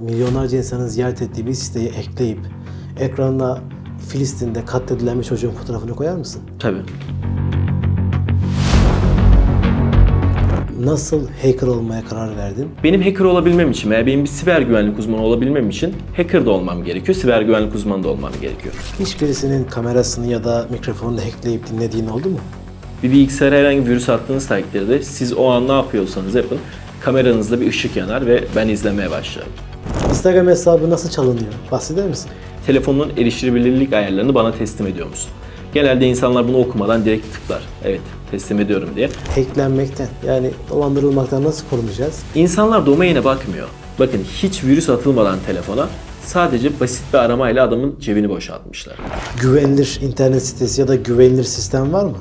milyonlarca insanın ziyaret ettiği bir siteyi ekleyip ekranına Filistin'de katledilen bir çocuğun fotoğrafını koyar mısın? Tabii. Nasıl hacker olmaya karar verdin? Benim hacker olabilmem için veya benim bir siber güvenlik uzmanı olabilmem için hacker da olmam gerekiyor, siber güvenlik uzmanı da olmam gerekiyor. Hiçbirisinin kamerasını ya da mikrofonunu hackleyip dinlediğin oldu mu? Bir bilgisayara herhangi bir virüs attığınız takdirde siz o an ne yapıyorsanız yapın, kameranızda bir ışık yanar ve ben izlemeye başlarım. Instagram hesabı nasıl çalınıyor? Bahseder misin? Telefonun erişilebilirlik ayarlarını bana teslim ediyor musun? Genelde insanlar bunu okumadan direkt tıklar. Evet, teslim ediyorum diye. Hacklenmekten, yani dolandırılmaktan nasıl korunacağız? İnsanlar domaine bakmıyor. Bakın hiç virüs atılmadan telefona sadece basit bir aramayla adamın cebini boşaltmışlar. Güvenilir internet sitesi ya da güvenilir sistem var mı?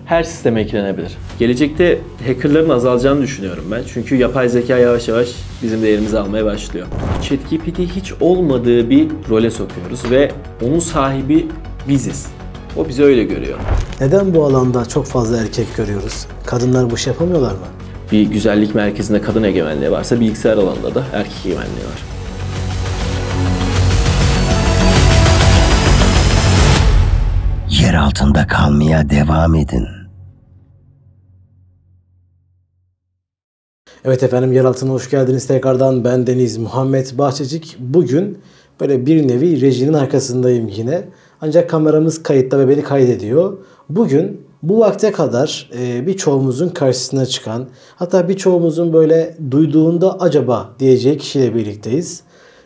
Her sisteme eklenebilir. Gelecekte hackerların azalacağını düşünüyorum ben. Çünkü yapay zeka yavaş yavaş bizim değerimizi almaya başlıyor. ChatGPT hiç olmadığı bir role sokuyoruz ve onun sahibi biziz. O bizi öyle görüyor. Neden bu alanda çok fazla erkek görüyoruz? Kadınlar bu iş yapamıyorlar mı? Bir güzellik merkezinde kadın egemenliği varsa bilgisayar alanında da erkek egemenliği var. Yer altında kalmaya devam edin. Evet efendim, yer altına hoş geldiniz tekrardan. Ben Deniz Muhammed Bahçecik. Bugün böyle bir nevi rejinin arkasındayım yine. Ancak kameramız kayıtta ve beni kaydediyor. Bugün bu vakte kadar birçoğumuzun karşısına çıkan, hatta birçoğumuzun böyle duyduğunda acaba diyeceği kişiyle birlikteyiz.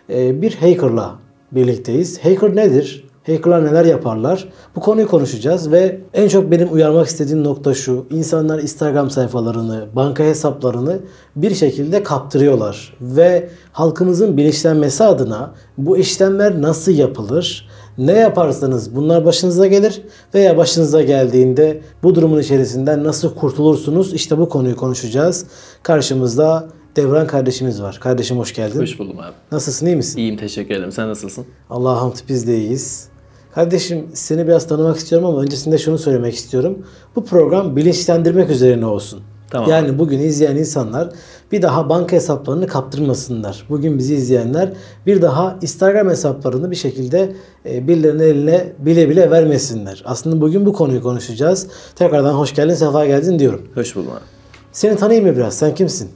Bir hackerla birlikteyiz. Hacker nedir? Hackerlar neler yaparlar? Bu konuyu konuşacağız ve en çok benim uyarmak istediğim nokta şu. İnsanlar Instagram sayfalarını, banka hesaplarını bir şekilde kaptırıyorlar. Ve halkımızın bilinçlenmesi adına bu işlemler nasıl yapılır? Ne yaparsanız bunlar başınıza gelir veya başınıza geldiğinde bu durumun içerisinden nasıl kurtulursunuz? İşte bu konuyu konuşacağız. Karşımızda Devran kardeşimiz var. Kardeşim hoş geldin. Hoş buldum abi. Nasılsın, iyi misin? İyiyim, teşekkür ederim. Sen nasılsın? Allah'a hamd, biz de iyiyiz. Kardeşim, seni biraz tanımak istiyorum ama öncesinde şunu söylemek istiyorum. Bu program bilinçlendirmek üzerine olsun. Tamam. Yani bugün izleyen insanlar bir daha banka hesaplarını kaptırmasınlar. Bugün bizi izleyenler bir daha Instagram hesaplarını bir şekilde birilerinin eline bile bile vermesinler. Aslında bugün bu konuyu konuşacağız. Tekrardan hoş geldin, sefa geldin diyorum. Hoş buldum abi. Seni tanıyayım mı biraz? Sen kimsin?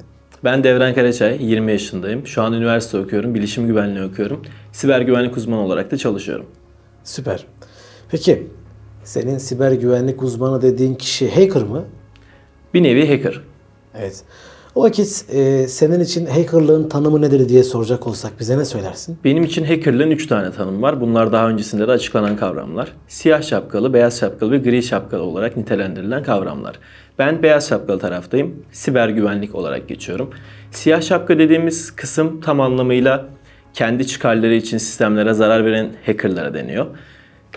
Ben Devran Karaçay, 20 yaşındayım. Şu an üniversite okuyorum, bilişim güvenliği okuyorum. Siber güvenlik uzmanı olarak da çalışıyorum. Süper. Peki, senin siber güvenlik uzmanı dediğin kişi hacker mı? Bir nevi hacker. Evet. O vakit senin için hackerlığın tanımı nedir diye soracak olsak bize ne söylersin? Benim için hackerlığın 3 tane tanımı var. Bunlar daha öncesinde de açıklanan kavramlar. Siyah şapkalı, beyaz şapkalı ve gri şapkalı olarak nitelendirilen kavramlar. Ben beyaz şapkalı taraftayım. Siber güvenlik olarak geçiyorum. Siyah şapka dediğimiz kısım tam anlamıyla kendi çıkarları için sistemlere zarar veren hackerlara deniyor.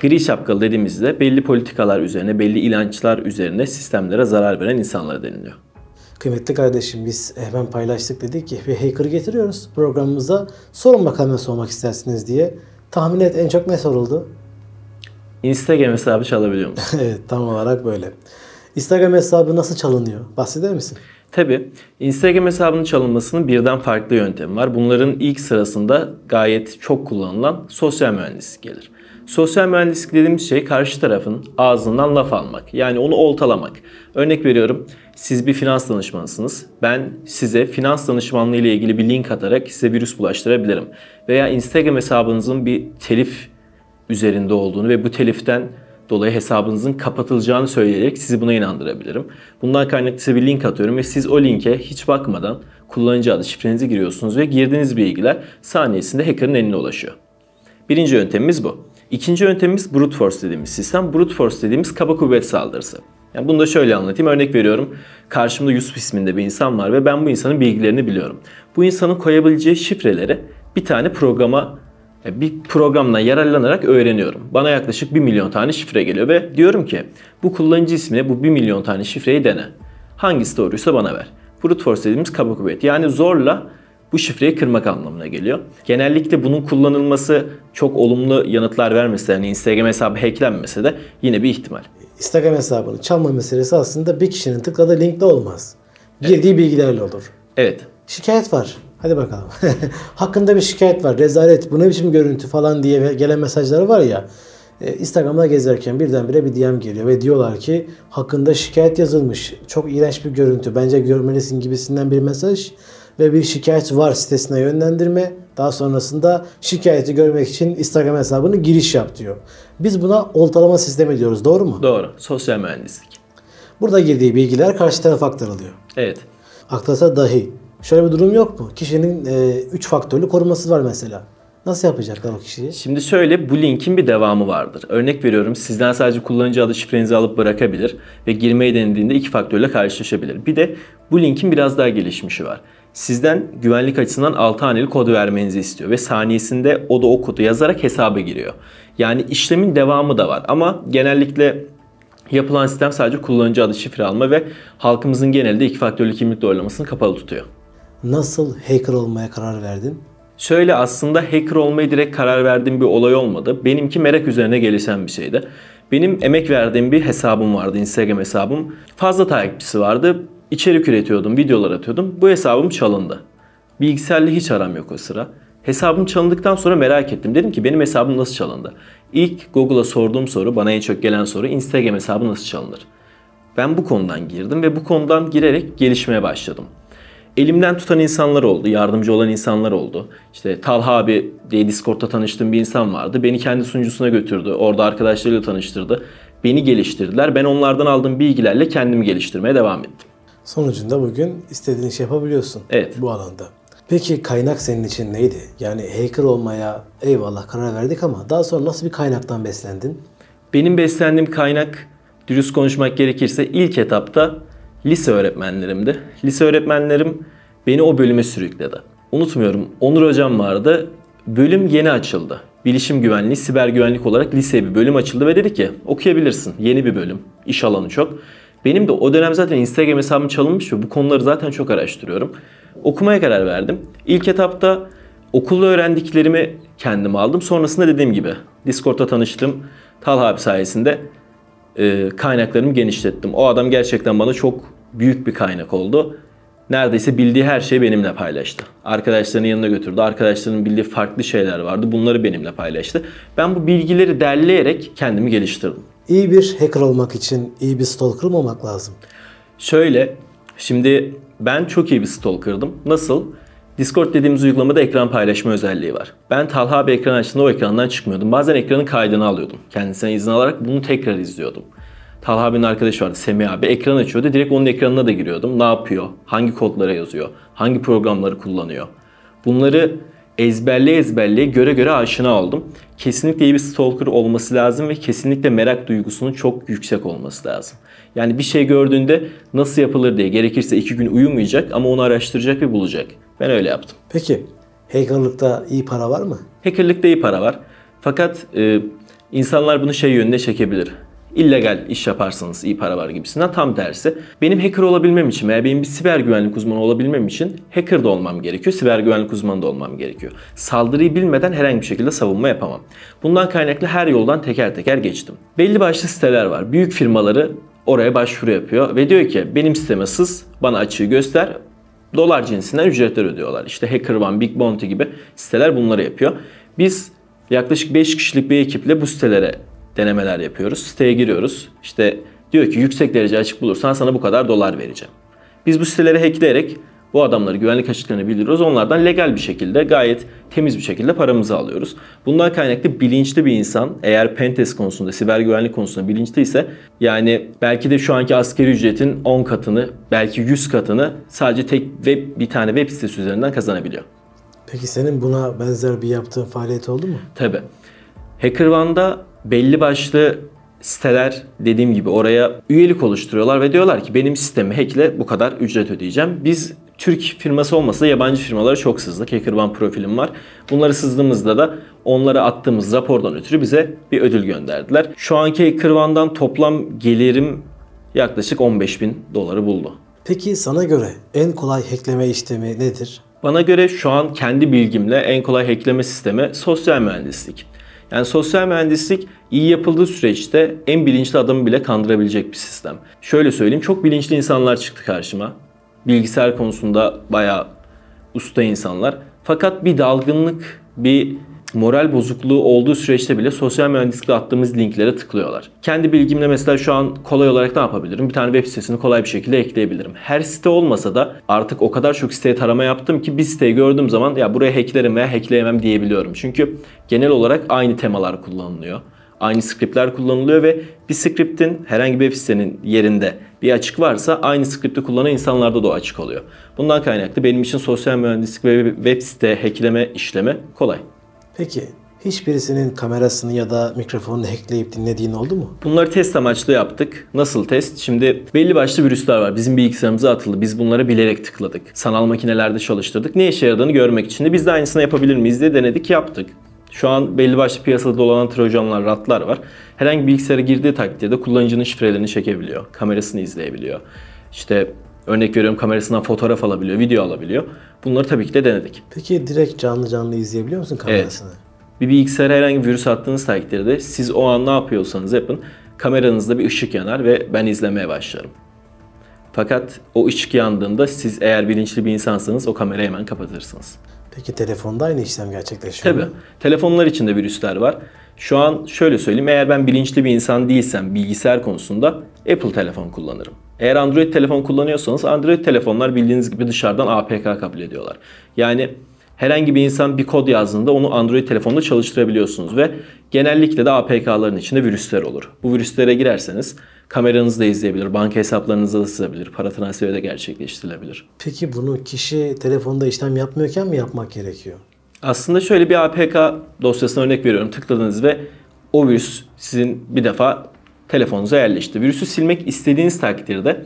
Gri şapkalı dediğimizde belli politikalar üzerine, belli inançlar üzerine sistemlere zarar veren insanlara deniliyor. Kıymetli kardeşim, biz hemen paylaştık, dedik ki bir hacker getiriyoruz programımıza. Sorun bakalım ne sormak istersiniz diye. Tahmin et, en çok ne soruldu? Instagram hesabı çalabiliyor musun? Evet, tam olarak böyle. Instagram hesabı nasıl çalınıyor? Bahseder misin? Tabii. Instagram hesabının çalınmasının birden farklı yöntemi var. Bunların ilk sırasında gayet çok kullanılan sosyal mühendislik gelir. Sosyal mühendislik dediğimiz şey karşı tarafın ağzından laf almak. Yani onu oltalamak. Örnek veriyorum, siz bir finans danışmanısınız. Ben size finans danışmanlığı ile ilgili bir link atarak size virüs bulaştırabilirim. Veya Instagram hesabınızın bir telif üzerinde olduğunu ve bu teliften dolayı hesabınızın kapatılacağını söyleyerek sizi buna inandırabilirim. Bundan kaynaklı size bir link atıyorum ve siz o linke hiç bakmadan kullanıcı adı, şifrenizi giriyorsunuz ve girdiğiniz bilgiler saniyesinde hacker'ın eline ulaşıyor. Birinci yöntemimiz bu. İkinci yöntemimiz brute force dediğimiz sistem. Brute force dediğimiz kaba kuvvet saldırısı. Yani bunu da şöyle anlatayım. Örnek veriyorum. Karşımda Yusuf isminde bir insan var ve ben bu insanın bilgilerini biliyorum. Bu insanın koyabileceği şifreleri bir tane programdan yararlanarak öğreniyorum. Bana yaklaşık 1 milyon tane şifre geliyor ve diyorum ki bu kullanıcı ismine bu 1 milyon tane şifreyi dene. Hangisi doğruysa bana ver. Brute force dediğimiz kaba kuvvet. Yani zorla bu şifreyi kırmak anlamına geliyor. Genellikle bunun kullanılması çok olumlu yanıtlar vermese, yani Instagram hesabı hacklenmese de yine bir ihtimal. Instagram hesabını çalma meselesi aslında bir kişinin tıkladığı linkle olmaz. Girdiği bilgilerle olur. Evet. Şikayet var. Hadi bakalım. Hakkında bir şikayet var. Rezalet. Bu ne biçim görüntü falan diye gelen mesajlar var ya. Instagram'da gezerken birdenbire bir DM geliyor ve diyorlar ki hakkında şikayet yazılmış. Çok iğrenç bir görüntü. Bence görmelisin gibisinden bir mesaj ve bir şikayet var sitesine yönlendirme. Daha sonrasında şikayeti görmek için Instagram hesabını giriş yap diyor. Biz buna oltalama sistemi diyoruz. Doğru mu? Doğru. Sosyal mühendislik. Burada girdiği bilgiler karşı tarafa aktarılıyor. Evet. Aktarsa dahi. Şöyle bir durum yok mu? Kişinin 3 faktörlü koruması var mesela. Nasıl yapacaklar o kişiyi? Şimdi şöyle, bu linkin bir devamı vardır. Örnek veriyorum, sizden sadece kullanıcı adı şifrenizi alıp bırakabilir ve girmeyi denediğinde 2 faktörle karşılaşabilir. Bir de bu linkin biraz daha gelişmişi var. Sizden güvenlik açısından 6 haneli kodu vermenizi istiyor ve saniyesinde o da o kodu yazarak hesaba giriyor. Yani işlemin devamı da var ama genellikle yapılan sistem sadece kullanıcı adı şifre alma ve halkımızın genelde 2 faktörlü kimlik doğrulamasını kapalı tutuyor. Nasıl hacker olmaya karar verdin? Şöyle, aslında hacker olmaya direkt karar verdiğim bir olay olmadı. Benimki merak üzerine gelişen bir şeydi. Benim emek verdiğim bir hesabım vardı, Instagram hesabım. Fazla takipçisi vardı. İçerik üretiyordum, videolar atıyordum. Bu hesabım çalındı. Bilgisayarla hiç aram yok o sıra. Hesabım çalındıktan sonra merak ettim. Dedim ki benim hesabım nasıl çalındı? İlk Google'a sorduğum soru, bana en çok gelen soru, Instagram hesabı nasıl çalınır? Ben bu konudan girdim ve bu konudan girerek gelişmeye başladım. Elimden tutan insanlar oldu, yardımcı olan insanlar oldu. İşte Talha abi diye Discord'ta tanıştığım bir insan vardı. Beni kendi sunucusuna götürdü, orada arkadaşlarıyla tanıştırdı. Beni geliştirdiler. Ben onlardan aldığım bilgilerle kendimi geliştirmeye devam ettim. Sonucunda bugün istediğin işi yapabiliyorsun bu alanda. Peki kaynak senin için neydi? Yani hacker olmaya eyvallah karar verdik ama daha sonra nasıl bir kaynaktan beslendin? Benim beslendiğim kaynak, dürüst konuşmak gerekirse, ilk etapta lise öğretmenlerimdi. Lise öğretmenlerim beni o bölüme sürükledi. Unutmuyorum, Onur hocam vardı. Bölüm yeni açıldı. Bilişim güvenliği, siber güvenlik olarak liseye bir bölüm açıldı ve dedi ki okuyabilirsin. Yeni bir bölüm, iş alanı çok. Benim de o dönem zaten Instagram hesabım çalınmış ve bu konuları zaten çok araştırıyorum. Okumaya karar verdim. İlk etapta okulda öğrendiklerimi kendim aldım. Sonrasında dediğim gibi Discord'ta tanıştım. Talha abi sayesinde kaynaklarımı genişlettim. O adam gerçekten bana çok büyük bir kaynak oldu. Neredeyse bildiği her şeyi benimle paylaştı. Arkadaşlarının yanına götürdü. Arkadaşlarının bildiği farklı şeyler vardı. Bunları benimle paylaştı. Ben bu bilgileri derleyerek kendimi geliştirdim. İyi bir hacker olmak için iyi bir stalker mı olmak lazım? Şöyle, şimdi ben çok iyi bir stalker'dım. Nasıl? Discord dediğimiz uygulamada ekran paylaşma özelliği var. Ben Talha abi ekran açtığında o ekrandan çıkmıyordum. Bazen ekranın kaydını alıyordum. Kendisine izin alarak bunu tekrar izliyordum. Talha abinin arkadaşı vardı, Semih abi. Ekran açıyordu. Direkt onun ekranına da giriyordum. Ne yapıyor? Hangi kodlara yazıyor? Hangi programları kullanıyor? Bunları ezberleye göre göre aşina oldum. Kesinlikle iyi bir stalker olması lazım ve kesinlikle merak duygusunun çok yüksek olması lazım. Yani bir şey gördüğünde nasıl yapılır diye gerekirse 2 gün uyumayacak ama onu araştıracak ve bulacak. Ben öyle yaptım. Peki hackerlıkta iyi para var mı? Hackerlıkta iyi para var. Fakat insanlar bunu şey yönüne çekebilir. İllegal iş yaparsanız iyi para var gibisinden. Tam tersi. Benim hacker olabilmem için veya benim bir siber güvenlik uzmanı olabilmem için hacker da olmam gerekiyor. Siber güvenlik uzmanı da olmam gerekiyor. Saldırıyı bilmeden herhangi bir şekilde savunma yapamam. Bundan kaynaklı her yoldan teker teker geçtim. Belli başlı siteler var. Büyük firmaları oraya başvuru yapıyor ve diyor ki benim siteme sız, bana açığı göster. Dolar cinsinden ücretler ödüyorlar. İşte HackerOne, Big Bounty gibi siteler bunları yapıyor. Biz yaklaşık 5 kişilik bir ekiple bu sitelere denemeler yapıyoruz. Siteye giriyoruz. İşte diyor ki yüksek derece açık bulursan sana bu kadar dolar vereceğim. Biz bu siteleri hackleyerek bu adamları güvenlik açıklarını bildiriyoruz. Onlardan legal bir şekilde, gayet temiz bir şekilde paramızı alıyoruz. Bundan kaynaklı bilinçli bir insan, eğer pentest konusunda, siber güvenlik konusunda bilinçliyse, yani belki de şu anki asgari ücretin 10 katını, belki 100 katını sadece bir tane web sitesi üzerinden kazanabiliyor. Peki senin buna benzer bir yaptığın faaliyet oldu mu? Tabii. HackerOne'da belli başlı siteler, dediğim gibi, oraya üyelik oluşturuyorlar ve diyorlar ki benim sistemi hackle bu kadar ücret ödeyeceğim. Biz Türk firması olmasa da yabancı firmaları çok sızdık. HackerOne profilim var. Bunları sızdığımızda da onlara attığımız rapordan ötürü bize bir ödül gönderdiler. Şu anki HackerOne'dan toplam gelirim yaklaşık 15.000 doları buldu. Peki sana göre en kolay hackleme işlemi nedir? Bana göre şu an kendi bilgimle en kolay hackleme sistemi sosyal mühendislik. Yani sosyal mühendislik iyi yapıldığı süreçte en bilinçli adamı bile kandırabilecek bir sistem. Şöyle söyleyeyim, çok bilinçli insanlar çıktı karşıma. Bilgisayar konusunda bayağı usta insanlar. Fakat bir dalgınlık, bir moral bozukluğu olduğu süreçte bile sosyal mühendislikle attığımız linklere tıklıyorlar. Kendi bilgimle mesela şu an kolay olarak ne yapabilirim? Bir tane web sitesini kolay bir şekilde ekleyebilirim. Her site olmasa da artık o kadar çok siteye tarama yaptım ki bir siteyi gördüğüm zaman ya buraya hacklerim veya hackleyemem diyebiliyorum. Çünkü genel olarak aynı temalar kullanılıyor. Aynı scriptler kullanılıyor ve bir scriptin herhangi bir web sitenin yerinde bir açık varsa aynı scripti kullanan insanlarda da o açık oluyor. Bundan kaynaklı benim için sosyal mühendislik ve web site hackleme işlemi kolay. Peki hiçbirisinin kamerasını ya da mikrofonunu hackleyip dinlediğin oldu mu? Bunları test amaçlı yaptık. Nasıl test? Şimdi belli başlı virüsler var. Bizim bilgisayarımıza atıldı. Biz bunları bilerek tıkladık. Sanal makinelerde çalıştırdık. Ne işe yaradığını görmek için de biz de aynısını yapabilir miyiz diye denedik, yaptık. Şu an belli başlı piyasada dolanan trojanlar, ratlar var. Herhangi bir bilgisayara girdiği takdirde kullanıcının şifrelerini çekebiliyor. Kamerasını izleyebiliyor. İşte örnek veriyorum, kamerasından fotoğraf alabiliyor, video alabiliyor. Bunları tabii ki de denedik. Peki direkt canlı izleyebiliyor musun kamerasını? Evet. Bir bilgisayara herhangi bir virüs attığınız takdirde siz o an ne yapıyorsanız yapın, kameranızda bir ışık yanar ve ben izlemeye başlarım. Fakat o ışık yandığında siz eğer bilinçli bir insansanız o kamerayı hemen kapatırsınız. Peki telefonda aynı işlem gerçekleşiyor mu? Tabii. Telefonlar içinde virüsler var. Şu an şöyle söyleyeyim, eğer ben bilinçli bir insan değilsem bilgisayar konusunda Apple telefon kullanırım. Eğer Android telefon kullanıyorsanız Android telefonlar bildiğiniz gibi dışarıdan APK kabul ediyorlar. Yani herhangi bir insan bir kod yazdığında onu Android telefonda çalıştırabiliyorsunuz ve genellikle de APK'ların içinde virüsler olur. Bu virüslere girerseniz kameranızı da izleyebilir, banka hesaplarınızı da sızabilir, para transferi de gerçekleştirilebilir. Peki bunu kişi telefonda işlem yapmıyorken mi yapmak gerekiyor? Aslında şöyle bir APK dosyasına örnek veriyorum. Tıkladınız ve o virüs sizin bir defa telefonunuza yerleşti. Virüsü silmek istediğiniz takdirde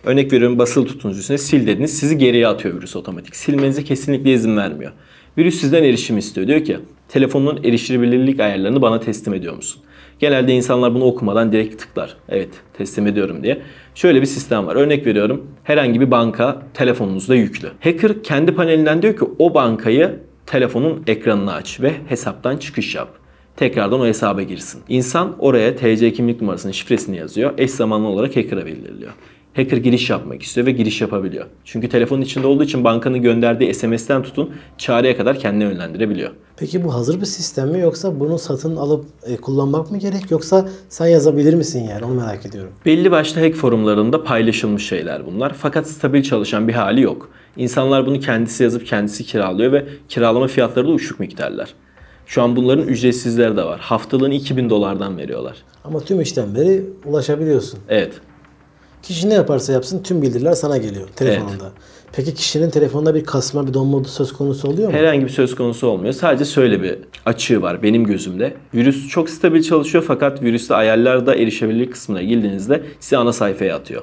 örnek veriyorum, basılı tutunuz üstüne sil dediniz. Sizi geriye atıyor virüs otomatik. Silmenize kesinlikle izin vermiyor. Virüs sizden erişim istiyor. Diyor ki telefonun erişilebilirlik ayarlarını bana teslim ediyor musun? Genelde insanlar bunu okumadan direkt tıklar. Evet, teslim ediyorum diye. Şöyle bir sistem var. Örnek veriyorum, herhangi bir banka telefonunuzda yüklü. Hacker kendi panelinden diyor ki o bankayı telefonun ekranını aç ve hesaptan çıkış yap. Tekrardan o hesaba girsin. İnsan oraya TC kimlik numarasının şifresini yazıyor. Eş zamanlı olarak hacker'a bildiriliyor. Hacker giriş yapmak istiyor ve giriş yapabiliyor. Çünkü telefonun içinde olduğu için bankanın gönderdiği SMS'ten tutun çağrıya kadar kendini yönlendirebiliyor. Peki bu hazır bir sistem mi, yoksa bunu satın alıp kullanmak mı gerek, yoksa sen yazabilir misin yani, onu merak ediyorum. Belli başlı hack forumlarında paylaşılmış şeyler bunlar. Fakat stabil çalışan bir hali yok. İnsanlar bunu kendisi yazıp kendisi kiralıyor ve kiralama fiyatları da uçuk miktarlar. Şu an bunların ücretsizleri de var. Haftalığını $2000'dan veriyorlar. Ama tüm işlemleri ulaşabiliyorsun. Evet. Kişi ne yaparsa yapsın tüm bildiriler sana geliyor telefonunda. Evet. Peki kişinin telefonunda bir kasma, bir donma söz konusu oluyor mu? Herhangi bir söz konusu olmuyor. Sadece şöyle bir açığı var benim gözümde. Virüs çok stabil çalışıyor fakat virüste ayarlarda erişebilirlik kısmına girdiğinizde sizi ana sayfaya atıyor.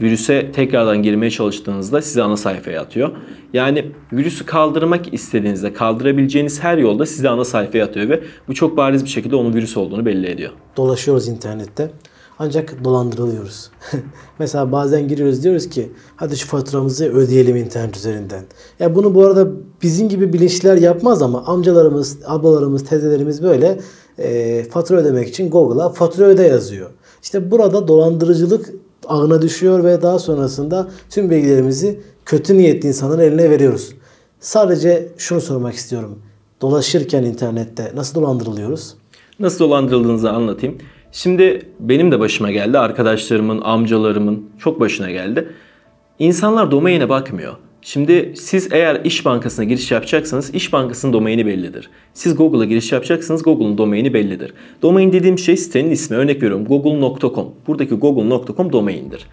Virüse tekrardan girmeye çalıştığınızda sizi ana sayfaya atıyor. Yani virüsü kaldırmak istediğinizde kaldırabileceğiniz her yolda sizi ana sayfaya atıyor ve bu çok bariz bir şekilde onun virüs olduğunu belli ediyor. Dolaşıyoruz internette. Ancak dolandırılıyoruz. Mesela bazen giriyoruz, diyoruz ki hadi şu faturamızı ödeyelim internet üzerinden. Ya bunu bu arada bizim gibi bilinçliler yapmaz ama amcalarımız, ablalarımız, teyzelerimiz böyle fatura ödemek için Google'a fatura öde yazıyor. İşte burada dolandırıcılık ağına düşüyor ve daha sonrasında tüm bilgilerimizi kötü niyetli insanların eline veriyoruz. Sadece şunu sormak istiyorum. Dolaşırken internette nasıl dolandırılıyoruz? Nasıl dolandırıldığınızı anlatayım. Şimdi benim de başıma geldi, arkadaşlarımın, amcalarımın çok başına geldi. İnsanlar domaine bakmıyor. Şimdi siz eğer İş Bankası'na giriş yapacaksanız İş Bankası'nın domaini bellidir. Siz Google'a giriş yapacaksanız Google'un domaini bellidir. Domain dediğim şey sitenin ismi. Örnek veriyorum google.com. Buradaki google.com domaindir.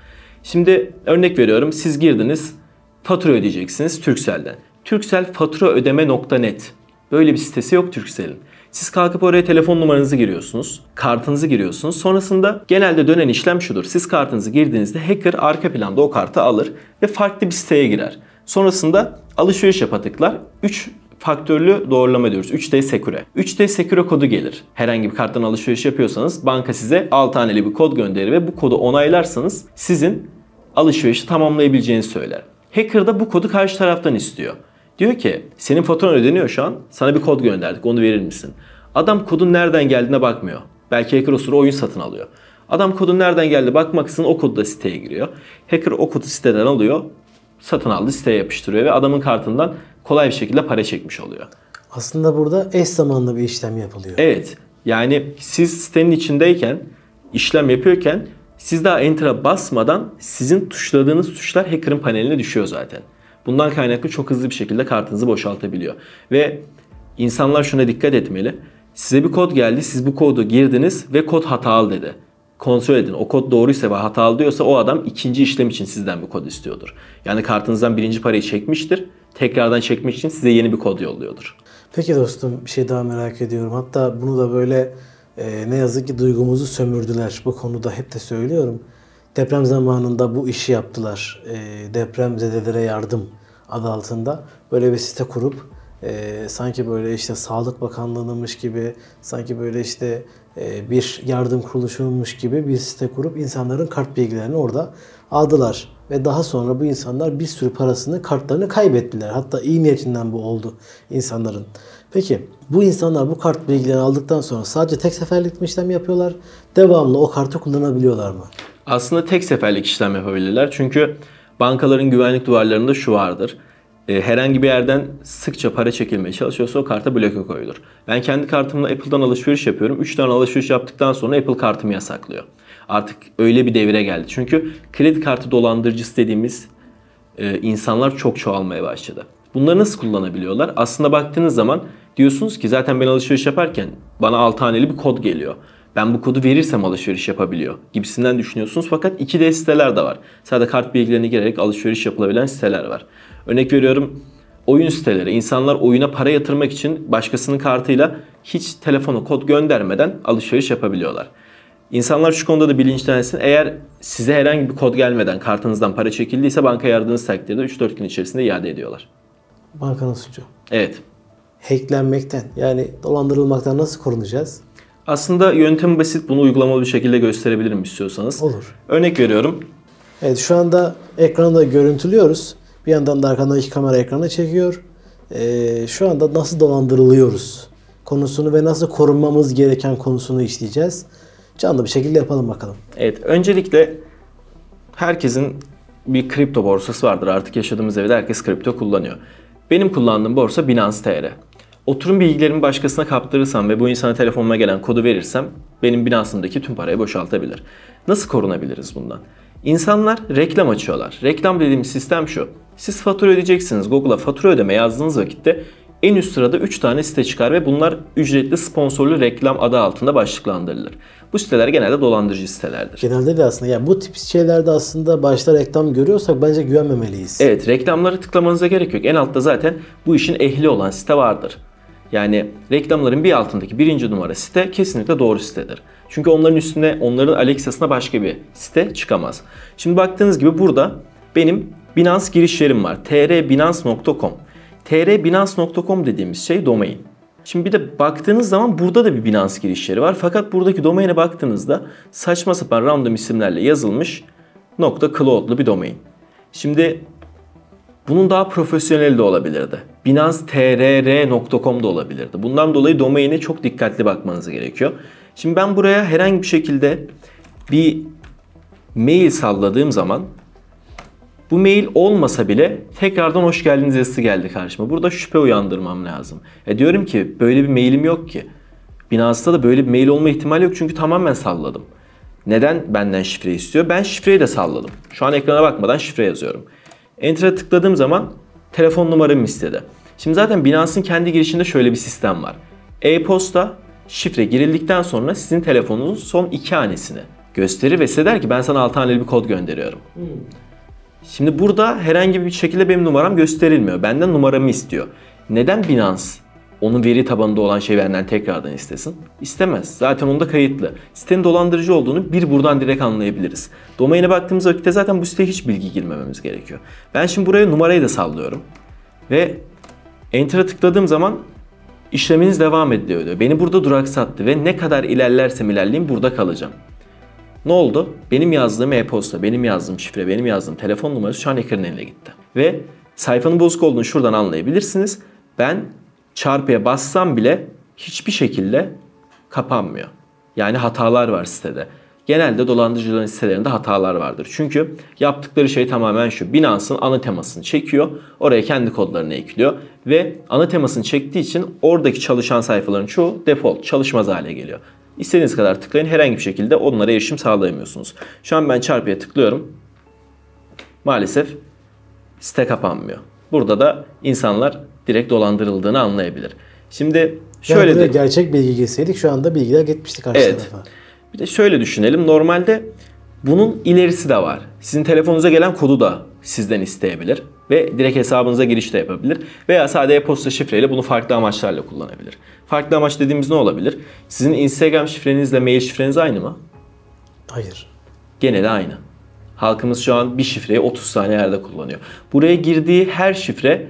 Şimdi örnek veriyorum, siz girdiniz, fatura ödeyeceksiniz Turkcell'den. Turkcell faturaödeme.net. Böyle bir sitesi yok Turkcell'in. Siz kalkıp oraya telefon numaranızı giriyorsunuz, kartınızı giriyorsunuz. Sonrasında genelde dönen işlem şudur. Siz kartınızı girdiğinizde hacker arka planda o kartı alır ve farklı bir siteye girer. Sonrasında alışveriş yapa tıklar. 3 faktörlü doğrulama diyoruz. 3D Secure. 3D Secure kodu gelir. Herhangi bir karttan alışveriş yapıyorsanız banka size 6 haneli bir kod gönderir ve bu kodu onaylarsanız sizin alışverişi tamamlayabileceğinizi söyler. Hacker da bu kodu karşı taraftan istiyor. Diyor ki senin faturan ödeniyor şu an, sana bir kod gönderdik, onu verir misin? Adam kodun nereden geldiğine bakmıyor. Belki hacker o sıra oyun satın alıyor. Adam kodun nereden geldi bakmaksızın o kodda siteye giriyor. Hacker o kodu siteden alıyor, satın aldı, siteye yapıştırıyor ve adamın kartından kolay bir şekilde para çekmiş oluyor. Aslında burada eş zamanlı bir işlem yapılıyor. Evet. Yani siz sitenin içindeyken, işlem yapıyorken siz daha enter'a basmadan sizin tuşladığınız tuşlar hacker'ın paneline düşüyor zaten. Bundan kaynaklı çok hızlı bir şekilde kartınızı boşaltabiliyor. Ve insanlar şuna dikkat etmeli. Size bir kod geldi, siz bu kodu girdiniz ve kod hatalı dedi. Kontrol edin. O kod doğruysa ve hatalı diyorsa o adam ikinci işlem için sizden bir kod istiyordur. Yani kartınızdan birinci parayı çekmiştir. Tekrardan çekmek için size yeni bir kod yolluyordur. Peki dostum, bir şey daha merak ediyorum. Hatta bunu da böyle ne yazık ki duygumuzu sömürdüler. Bu konuda hep de söylüyorum. Deprem zamanında bu işi yaptılar. Depremzedelere yardım adı altında böyle bir site kurup sanki böyle işte Sağlık Bakanlığı'nınmış gibi, sanki böyle işte bir yardım kuruluşuymuş gibi bir site kurup insanların kart bilgilerini orada aldılar. Ve daha sonra bu insanlar bir sürü parasını, kartlarını kaybettiler. Hatta iyi niyetinden bu oldu insanların. Peki bu insanlar bu kart bilgilerini aldıktan sonra sadece tek seferlik mi işlem yapıyorlar? Devamlı o kartı kullanabiliyorlar mı? Aslında tek seferlik işlem yapabilirler. Çünkü bankaların güvenlik duvarlarında şu vardır. Herhangi bir yerden sıkça para çekilmeye çalışıyorsa o karta bloke koyulur. Ben kendi kartımla Apple'dan alışveriş yapıyorum. 3 tane alışveriş yaptıktan sonra Apple kartımı yasaklıyor. Artık öyle bir devire geldi. Çünkü kredi kartı dolandırıcısı dediğimiz insanlar çok çoğalmaya başladı. Bunları nasıl kullanabiliyorlar? Aslında baktığınız zaman diyorsunuz ki zaten ben alışveriş yaparken bana 6 haneli bir kod geliyor. Ben bu kodu verirsem alışveriş yapabiliyor gibisinden düşünüyorsunuz. Fakat 2D siteler de var. Sadece kart bilgilerini girerek alışveriş yapılabilen siteler var. Örnek veriyorum, oyun siteleri. İnsanlar oyuna para yatırmak için başkasının kartıyla hiç telefona kod göndermeden alışveriş yapabiliyorlar. İnsanlar şu konuda da bilinçlensin. Eğer size herhangi bir kod gelmeden kartınızdan para çekildiyse bankaya aradığınız takdirde 3-4 gün içerisinde iade ediyorlar. Bankanın suçu. Evet. Hacklenmekten, yani dolandırılmaktan nasıl korunacağız? Aslında yöntem basit. Bunu uygulamalı bir şekilde gösterebilirim istiyorsanız. Olur. Örnek veriyorum. Evet, şu anda ekranı da görüntülüyoruz. Bir yandan da arkadan iki kamera ekranı çekiyor. Şu anda nasıl dolandırılıyoruz konusunu ve nasıl korunmamız gereken konusunu işleyeceğiz. Canlı bir şekilde yapalım bakalım. Evet. Öncelikle herkesin bir kripto borsası vardır. Artık yaşadığımız evde herkes kripto kullanıyor. Benim kullandığım borsa Binance.tr. Oturum bilgilerimi başkasına kaptırırsam ve bu insana telefonuma gelen kodu verirsem benim Binance'ımdaki tüm parayı boşaltabilir. Nasıl korunabiliriz bundan? İnsanlar reklam açıyorlar. Reklam dediğimiz sistem şu. Siz fatura ödeyeceksiniz. Google'a fatura ödeme yazdığınız vakitte en üst sırada 3 tane site çıkar ve bunlar ücretli sponsorlu reklam adı altında başlıklandırılır. Bu siteler genelde dolandırıcı sitelerdir. Genelde de aslında yani bu tip şeylerde aslında başta reklam görüyorsak bence güvenmemeliyiz. Evet, reklamları tıklamanıza gerek yok. En altta zaten bu işin ehli olan site vardır. Yani reklamların bir altındaki birinci numara site kesinlikle doğru sitedir. Çünkü onların üstüne, onların Alexa'sına başka bir site çıkamaz. Şimdi baktığınız gibi burada benim Binance giriş yerim var. trbinance.com. trbinance.com dediğimiz şey domain. Şimdi bir de baktığınız zaman burada da bir Binance giriş yeri var. Fakat buradaki domaine baktığınızda saçma sapan random isimlerle yazılmış .cloud'lu bir domain. Şimdi bunun daha profesyonel de olabilirdi. binancetrr.com da olabilirdi. Bundan dolayı domaine çok dikkatli bakmanız gerekiyor. Şimdi ben buraya herhangi bir şekilde bir mail salladığım zaman bu mail olmasa bile tekrardan hoş geldiniz yazısı geldi karşıma. Burada şüphe uyandırmam lazım. Diyorum ki böyle bir mailim yok ki. Binance'da da böyle bir mail olma ihtimali yok çünkü tamamen salladım. Neden benden şifre istiyor? Ben şifreyi de salladım. Şu an ekrana bakmadan şifre yazıyorum. Enter'a tıkladığım zaman telefon numaramı istedi. Şimdi zaten Binance'ın kendi girişinde şöyle bir sistem var. E-posta şifre girildikten sonra sizin telefonunuzun son 2 hanesini gösterir ve size der ki ben sana 6 haneli bir kod gönderiyorum. Şimdi burada herhangi bir şekilde benim numaram gösterilmiyor. Benden numaramı istiyor. Neden Binance onun veri tabanında olan şeyi benden tekrardan istesin? İstemez. Zaten onda kayıtlı. Sitenin dolandırıcı olduğunu buradan direkt anlayabiliriz. Domaine baktığımız vakitte zaten bu siteye hiç bilgi girmememiz gerekiyor. Ben şimdi buraya numarayı da sallıyorum. Ve Enter'a tıkladığım zaman işleminiz devam ediyor diyor. Beni burada duraksattı ve ne kadar ilerlersem ilerleyeyim burada kalacağım. Ne oldu? Benim yazdığım e-posta, benim yazdığım şifre, benim yazdığım telefon numarası şu an ekranın eline gitti. Ve sayfanın bozuk olduğunu şuradan anlayabilirsiniz. Ben çarpıya bassam bile hiçbir şekilde kapanmıyor. Yani hatalar var sitede. genelde dolandırıcıların sitelerinde hatalar vardır. Çünkü yaptıkları şey tamamen şu. Binance'ın ana temasını çekiyor. Oraya kendi kodlarını ekliyor. Ve ana temasını çektiği için oradaki çalışan sayfaların çoğu default, çalışmaz hale geliyor. İstediğiniz kadar tıklayın. Herhangi bir şekilde onlara erişim sağlayamıyorsunuz. Şu an ben çarpıya tıklıyorum. Maalesef site kapanmıyor. Burada da insanlar direkt dolandırıldığını anlayabilir. Şimdi şöyle de gerçek bilgi girseydik şu anda bilgiler gitmişti karşı tarafa. Bir de şöyle düşünelim. Normalde bunun ilerisi de var. Sizin telefonunuza gelen kodu da sizden isteyebilir ve direkt hesabınıza giriş de yapabilir. Veya sadece e-posta şifreyle bunu farklı amaçlarla kullanabilir. Farklı amaç dediğimiz ne olabilir? Sizin Instagram şifrenizle mail şifreniz aynı mı? Hayır. Gene de aynı. Halkımız şu an bir şifreyi 30 tane yerde kullanıyor. Buraya girdiği her şifre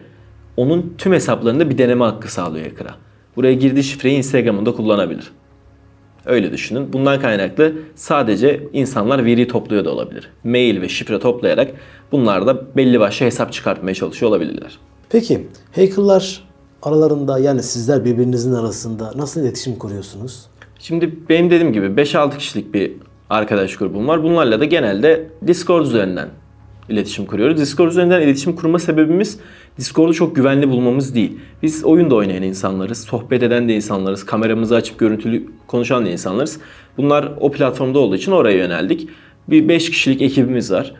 onun tüm hesaplarında bir deneme hakkı sağlıyor hacker'a. Buraya girdiği şifreyi Instagram'ında kullanabilir. Öyle düşünün. Bundan kaynaklı sadece insanlar veri topluyor da olabilir. Mail ve şifre toplayarak bunlar da belli başlı hesap çıkartmaya çalışıyor olabilirler. Peki hackerlar aralarında, yani sizler birbirinizin arasında nasıl iletişim kuruyorsunuz? Şimdi benim dediğim gibi 5-6 kişilik bir arkadaş grubum var. Bunlarla da genelde Discord üzerinden iletişim kuruyoruz. Discord üzerinden iletişim kurma sebebimiz Discord'u çok güvenli bulmamız değil. Biz oyun da oynayan insanlarız, sohbet eden de insanlarız, kameramızı açıp görüntülü konuşan da insanlarız. Bunlar o platformda olduğu için oraya yöneldik. Bir 5 kişilik ekibimiz var.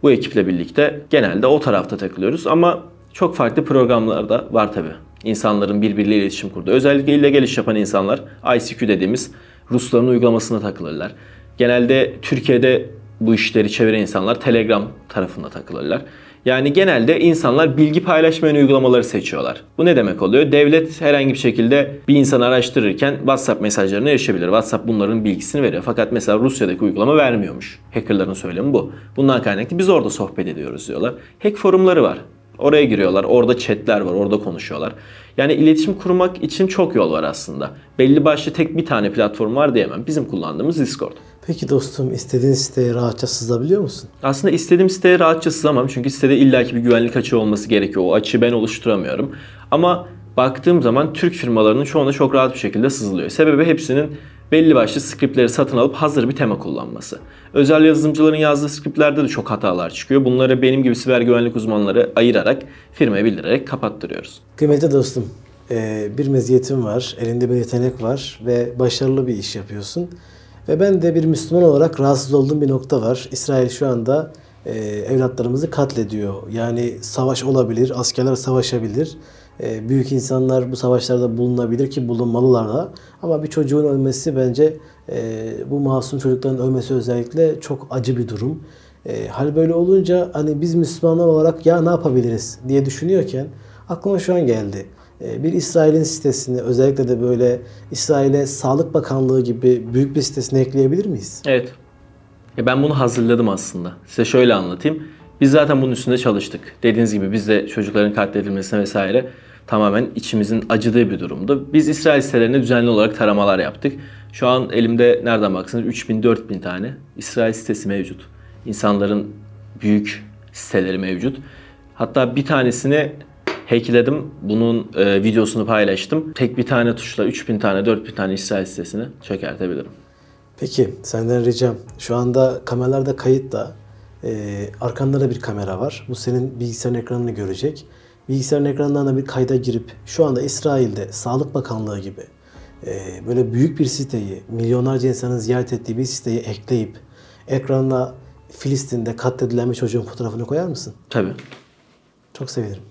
Bu ekiple birlikte genelde o tarafta takılıyoruz ama çok farklı programlar da var tabii. İnsanların birbiriyle iletişim kurduğu. Özellikle illegal iş yapan insanlar ICQ dediğimiz Rusların uygulamasına takılırlar. Genelde Türkiye'de bu işleri çeviren insanlar Telegram tarafında takılırlar. Yani genelde insanlar bilgi paylaşmayan uygulamaları seçiyorlar. Bu ne demek oluyor? Devlet herhangi bir şekilde bir insanı araştırırken WhatsApp mesajlarına erişebilir. WhatsApp bunların bilgisini veriyor. Fakat mesela Rusya'daki uygulama vermiyormuş. Hackerların söylemi bu. Bundan kaynaklı biz orada sohbet ediyoruz diyorlar. Hack forumları var. Oraya giriyorlar. Orada chatler var. Orada konuşuyorlar. Yani iletişim kurmak için çok yol var aslında. Belli başlı tek bir tane platform var diyemem. Bizim kullandığımız Discord. Peki dostum, istediğin siteye rahatça sızabiliyor musun? Aslında istediğim siteye rahatça sızamam. Çünkü sitede illaki bir güvenlik açığı olması gerekiyor. O açığı ben oluşturamıyorum. Ama baktığım zaman Türk firmalarının çoğuna çok rahat bir şekilde sızılıyor. Sebebi hepsinin belli başlı scriptleri satın alıp hazır bir tema kullanması. Özel yazılımcıların yazdığı scriptlerde de çok hatalar çıkıyor. Bunları benim gibi siber güvenlik uzmanları ayırarak, firmaya bildirerek kapattırıyoruz. Kıymetli dostum, bir meziyetin var, elinde bir yetenek var ve başarılı bir iş yapıyorsun. Ve ben de bir Müslüman olarak rahatsız olduğum bir nokta var. İsrail şu anda evlatlarımızı katlediyor. Yani savaş olabilir, askerler savaşabilir. Büyük insanlar bu savaşlarda bulunabilir ki bulunmalılar da. Ama bir çocuğun ölmesi bence bu masum çocukların ölmesi özellikle çok acı bir durum. Hal böyle olunca hani biz Müslümanlar olarak ya ne yapabiliriz diye düşünüyorken aklıma şu an geldi. Bir İsrail'in sitesini, özellikle de böyle İsrail'e Sağlık Bakanlığı gibi büyük bir sitesine ekleyebilir miyiz? Evet. Ben bunu hazırladım aslında. Size şöyle anlatayım. Biz zaten bunun üstünde çalıştık. Dediğiniz gibi biz de çocukların katledilmesine vesaire tamamen içimizin acıdığı bir durumdu. Biz İsrail sitelerine düzenli olarak taramalar yaptık. Şu an elimde nereden baksanız 3000-4000 tane İsrail sitesi mevcut. İnsanların büyük siteleri mevcut. Hatta bir tanesini hackledim. Bunun videosunu paylaştım. Tek bir tane tuşla 3000 tane, 4000 tane İsrail sitesini çökertebilirim. Peki senden ricam, şu anda kameralarda kayıtta, arkanda da bir kamera var. Bu senin bilgisayarın ekranını görecek. Bilgisayarın ekranından da bir kayda girip şu anda İsrail'de Sağlık Bakanlığı gibi böyle büyük bir siteyi, milyonlarca insanın ziyaret ettiği bir siteyi ekleyip ekranına Filistin'de katledilen bir çocuğun fotoğrafını koyar mısın? Tabii. Çok sevinirim.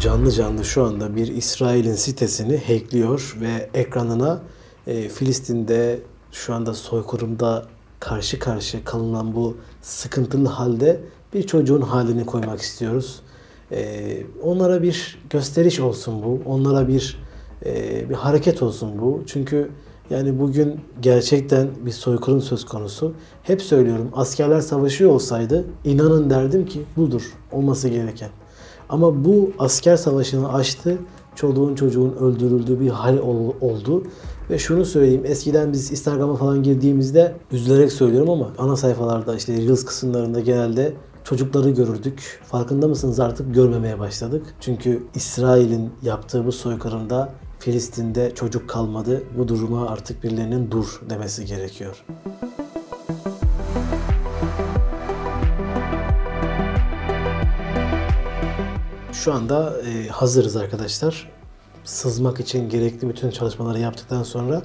Canlı canlı şu anda bir İsrail'in sitesini hackliyor ve ekranına Filistin'de şu anda soykırımda karşı karşıya kalınan bu sıkıntılı halde bir çocuğun halini koymak istiyoruz. Onlara bir gösteriş olsun bu. Onlara bir hareket olsun bu. Çünkü yani bugün gerçekten bir soykırım söz konusu. Hep söylüyorum, askerler savaşıyor olsaydı inanın derdim ki budur olması gereken. Ama bu asker savaşını aştı. Çoluğun çocuğun öldürüldüğü bir hal oldu. Ve şunu söyleyeyim, eskiden biz Instagram'a falan girdiğimizde üzülerek söylüyorum ama ana sayfalarda işte Reels kısımlarında genelde çocukları görürdük. Farkında mısınız, artık görmemeye başladık. Çünkü İsrail'in yaptığı bu soykırımda Filistin'de çocuk kalmadı. Bu duruma artık birilerinin dur demesi gerekiyor. Şu anda hazırız arkadaşlar. Sızmak için gerekli bütün çalışmaları yaptıktan sonra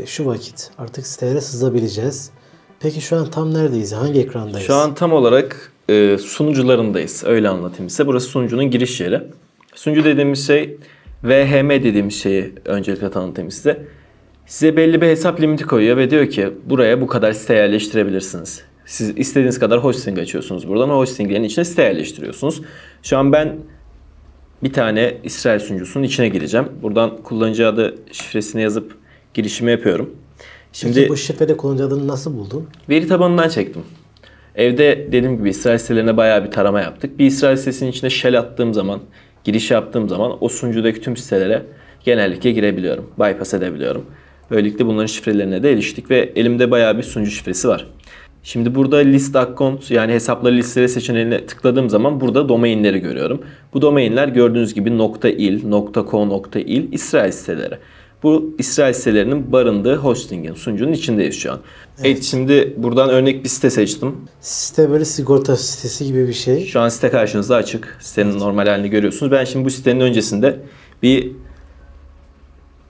şu vakit artık sitelere sızabileceğiz. Peki şu an tam neredeyiz? Hangi ekrandayız? Şu an tam olarak sunucularındayız. Öyle anlatayım size. Burası sunucunun giriş yeri. Sunucu dediğimiz şey, VHM dediğimiz şeyi öncelikle tanıtayım size. Size belli bir hesap limiti koyuyor ve diyor ki buraya bu kadar site yerleştirebilirsiniz. Siz istediğiniz kadar hosting açıyorsunuz buradan. O hostinglerin içine site yerleştiriyorsunuz. Şu an ben bir tane İsrail sunucusunun içine gireceğim. Buradan kullanıcı adı şifresini yazıp girişimi yapıyorum. Şimdi peki bu şifreli kullanıcı adını nasıl buldun? Veri tabanından çektim. Evde dediğim gibi İsrail sitelerine bayağı bir tarama yaptık. Bir İsrail sitesinin içine shell attığım zaman, giriş yaptığım zaman o sunucudaki tüm sitelere genellikle girebiliyorum. Bypass edebiliyorum. Böylelikle bunların şifrelerine de eriştik ve elimde bayağı bir sunucu şifresi var. Şimdi burada list account yani hesapları listele seçeneğine tıkladığım zaman burada domainleri görüyorum. Bu domainler gördüğünüz gibi .il, .co, .il İsrail siteleri. Bu İsrail sitelerinin barındığı hostingin, sunucunun içindeyiz şu an. Evet, şimdi buradan örnek bir site seçtim. Site böyle sigorta sitesi gibi bir şey. Şu an site karşınızda açık. Sitenin normal halini görüyorsunuz. Ben şimdi bu sitenin öncesinde bir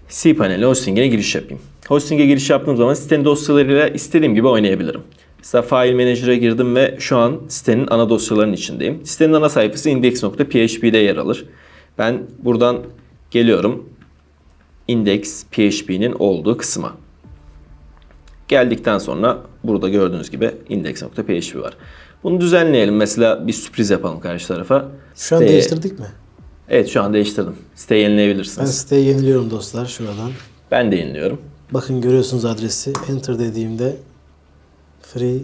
cPanel hosting'e giriş yapayım. Hosting'e giriş yaptığım zaman sitenin dosyalarıyla istediğim gibi oynayabilirim. Mesela File Manager'a girdim ve şu an sitenin ana dosyalarının içindeyim. Sitenin ana sayfası index.php'de yer alır. Ben buradan geliyorum. Index.php'nin olduğu kısma. Geldikten sonra burada gördüğünüz gibi index.php var. Bunu düzenleyelim. Mesela bir sürpriz yapalım karşı tarafa. Şu an değiştirdik mi? Evet, şu an değiştirdim. Siteyi yenileyebilirsiniz. Ben siteyi yeniliyorum dostlar şuradan. Ben de yeniliyorum. Bakın görüyorsunuz adresi. Enter dediğimde Free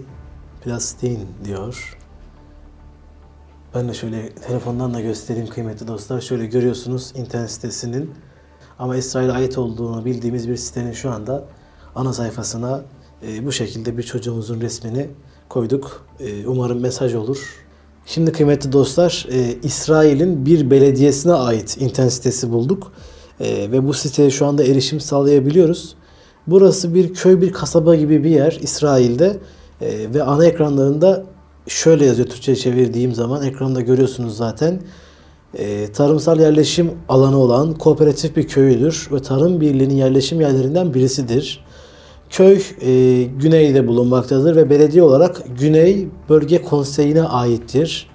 Palestine diyor. Ben de şöyle telefondan da göstereyim kıymetli dostlar. Şöyle görüyorsunuz internet sitesinin ama İsrail'e ait olduğunu bildiğimiz bir sitenin şu anda ana sayfasına bu şekilde bir çocuğumuzun resmini koyduk. Umarım mesaj olur. Şimdi kıymetli dostlar, İsrail'in bir belediyesine ait internet sitesi bulduk. Ve bu siteye şu anda erişim sağlayabiliyoruz. Burası bir köy, bir kasaba gibi bir yer İsrail'de. Ve ana ekranlarında şöyle yazıyor, Türkçe'ye çevirdiğim zaman ekranda görüyorsunuz zaten. Tarımsal yerleşim alanı olan kooperatif bir köyüdür ve tarım birliğinin yerleşim yerlerinden birisidir. Köy güneyde bulunmaktadır ve belediye olarak Güney Bölge Konseyi'ne aittir.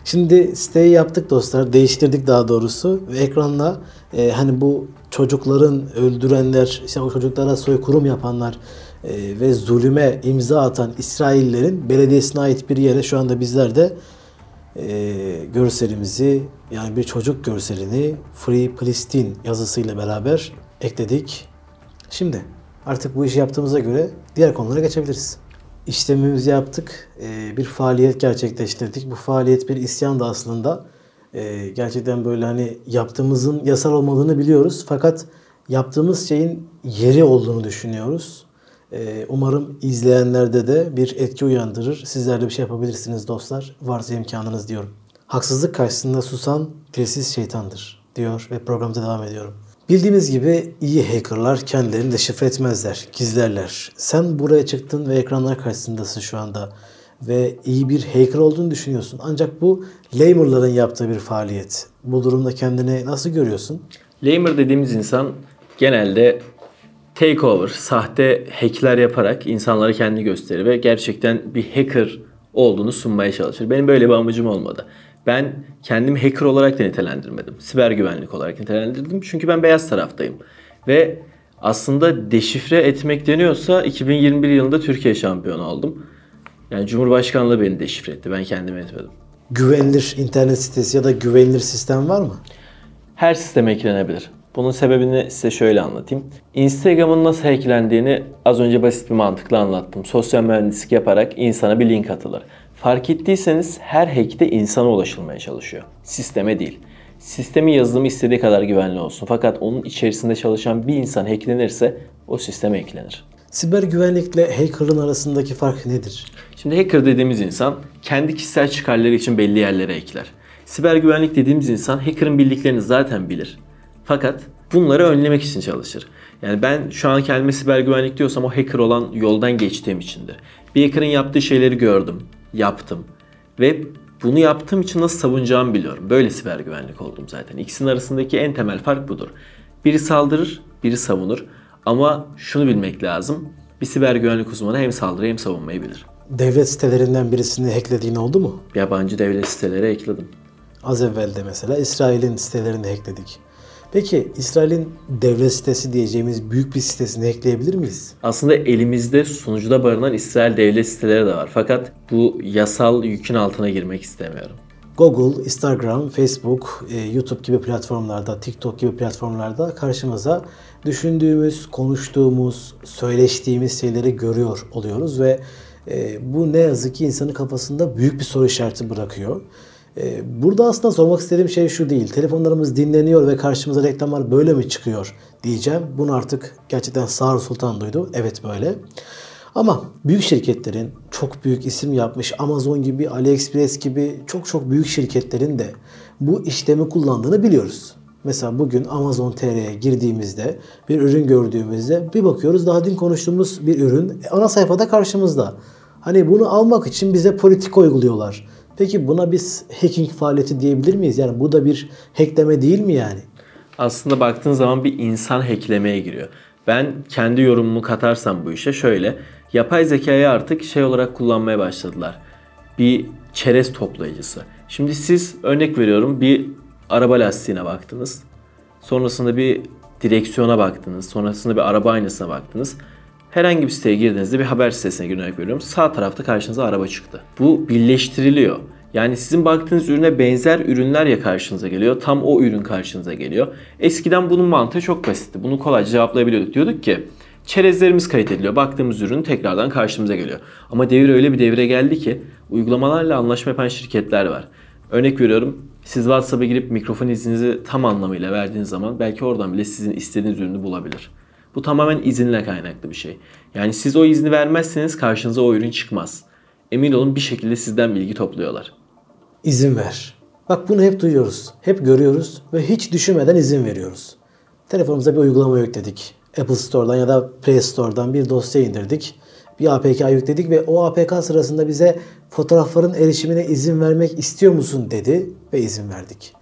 Şimdi siteyi yaptık dostlar, değiştirdik daha doğrusu ve ekranla hani bu çocukların öldürenler, işte o çocuklara soykırım yapanlar ve zulüme imza atan İsraillerin belediyesine ait bir yere şu anda bizler de görselimizi, yani bir çocuk görselini Free Palestine yazısıyla beraber ekledik. Şimdi artık bu işi yaptığımıza göre diğer konulara geçebiliriz. İşlemimizi yaptık. Bir faaliyet gerçekleştirdik. Bu faaliyet bir isyan da aslında. Gerçekten böyle hani yaptığımızın yasal olmadığını biliyoruz. Fakat yaptığımız şeyin yeri olduğunu düşünüyoruz. Umarım izleyenlerde de bir etki uyandırır. Sizler de bir şey yapabilirsiniz dostlar. Varsa imkanınız diyorum. Haksızlık karşısında susan dilsiz şeytandır diyor ve programda devam ediyorum. Bildiğimiz gibi iyi hackerlar kendilerini deşifre etmezler, gizlerler. Sen buraya çıktın ve ekranlar karşısındasın şu anda ve iyi bir hacker olduğunu düşünüyorsun. Ancak bu lamerların yaptığı bir faaliyet. Bu durumda kendini nasıl görüyorsun? Lamer dediğimiz insan genelde takeover, sahte hackler yaparak insanlara kendini gösterir ve gerçekten bir hacker olduğunu sunmaya çalışır. Benim böyle bir amacım olmadı. Ben kendimi hacker olarak da nitelendirmedim. Siber güvenlik olarak nitelendirdim. Çünkü ben beyaz taraftayım. Ve aslında deşifre etmek deniyorsa 2021 yılında Türkiye şampiyonu oldum. Yani Cumhurbaşkanlığı beni deşifre etti. Ben kendimi etmedim. Güvenilir internet sitesi ya da güvenilir sistem var mı? Her sisteme eklenebilir. Bunun sebebini size şöyle anlatayım. Instagram'ın nasıl hacklendiğini az önce basit bir mantıkla anlattım. Sosyal mühendislik yaparak insana bir link atılır. Fark ettiyseniz her hack'te insana ulaşılmaya çalışıyor. Sisteme değil. Sistemin yazılımı istediği kadar güvenli olsun. Fakat onun içerisinde çalışan bir insan hacklenirse o sisteme eklenir. Siber güvenlikle hacker'ın arasındaki fark nedir? Şimdi hacker dediğimiz insan kendi kişisel çıkarları için belli yerlere ekler. Siber güvenlik dediğimiz insan hacker'ın bildiklerini zaten bilir. Fakat bunları önlemek için çalışır. Yani ben şu an kendime siber güvenlik diyorsam o hacker olan yoldan geçtiğim içindir. Bir hacker'ın yaptığı şeyleri gördüm, yaptım ve bunu yaptığım için nasıl savunacağımı biliyorum. Böyle siber güvenlik oldum zaten. İkisinin arasındaki en temel fark budur. Biri saldırır, biri savunur. Ama şunu bilmek lazım. Bir siber güvenlik uzmanı hem saldırı hem savunmayı bilir. Devlet sitelerinden birisini hacklediğin oldu mu? Yabancı devlet siteleri ekledim. Az evvel de mesela İsrail'in sitelerini hackledik. Peki İsrail'in devlet sitesi diyeceğimiz büyük bir sitesini hackleyebilir miyiz? Aslında elimizde sunucuda barınan İsrail devlet siteleri de var. Fakat bu yasal yükün altına girmek istemiyorum. Google, Instagram, Facebook, YouTube gibi platformlarda, TikTok gibi platformlarda karşımıza düşündüğümüz, konuştuğumuz, söyleştiğimiz şeyleri görüyor oluyoruz ve bu ne yazık ki insanın kafasında büyük bir soru işareti bırakıyor. Burada aslında sormak istediğim şey şu değil. Telefonlarımız dinleniyor ve karşımıza reklamlar böyle mi çıkıyor diyeceğim. Bunu artık gerçekten Sağır Sultan duydu. Evet böyle. Ama büyük şirketlerin çok büyük isim yapmış Amazon gibi, AliExpress gibi çok büyük şirketlerin de bu işlemi kullandığını biliyoruz. Mesela bugün Amazon TR'ye girdiğimizde bir ürün gördüğümüzde bir bakıyoruz daha dün konuştuğumuz bir ürün ana sayfada karşımızda. Hani bunu almak için bize politika uyguluyorlar. Peki buna biz hacking faaliyeti diyebilir miyiz? Yani bu da bir hackleme değil mi yani? Aslında baktığın zaman bir insan hacklemeye giriyor. Ben kendi yorumumu katarsam bu işe şöyle. Yapay zekayı artık şey olarak kullanmaya başladılar. Bir çerez toplayıcısı. Şimdi siz örnek veriyorum bir araba lastiğine baktınız. Sonrasında bir direksiyona baktınız. Sonrasında bir araba aynasına baktınız. Herhangi bir siteye girdiğinizde bir haber sitesine girerek veriyorum. Sağ tarafta karşınıza araba çıktı. Bu birleştiriliyor. Yani sizin baktığınız ürüne benzer ürünler ya karşınıza geliyor. Tam o ürün karşınıza geliyor. Eskiden bunun mantığı çok basitti. Bunu kolayca cevaplayabiliyorduk. Diyorduk ki çerezlerimiz kayıt ediliyor. Baktığımız ürün tekrardan karşımıza geliyor. Ama devir öyle bir devre geldi ki uygulamalarla anlaşma yapan şirketler var. Örnek veriyorum. Siz WhatsApp'a girip mikrofon izninizi tam anlamıyla verdiğiniz zaman belki oradan bile sizin istediğiniz ürünü bulabilir. Bu tamamen izinle kaynaklı bir şey. Yani siz o izni vermezseniz karşınıza o ürün çıkmaz. Emin olun bir şekilde sizden bilgi topluyorlar. İzin ver. Bak bunu hep duyuyoruz, hep görüyoruz ve hiç düşünmeden izin veriyoruz. Telefonumuza bir uygulama yükledik. Apple Store'dan ya da Play Store'dan bir dosya indirdik. Bir APK yükledik ve o APK sırasında bize fotoğrafların erişimine izin vermek istiyor musun dedi ve izin verdik.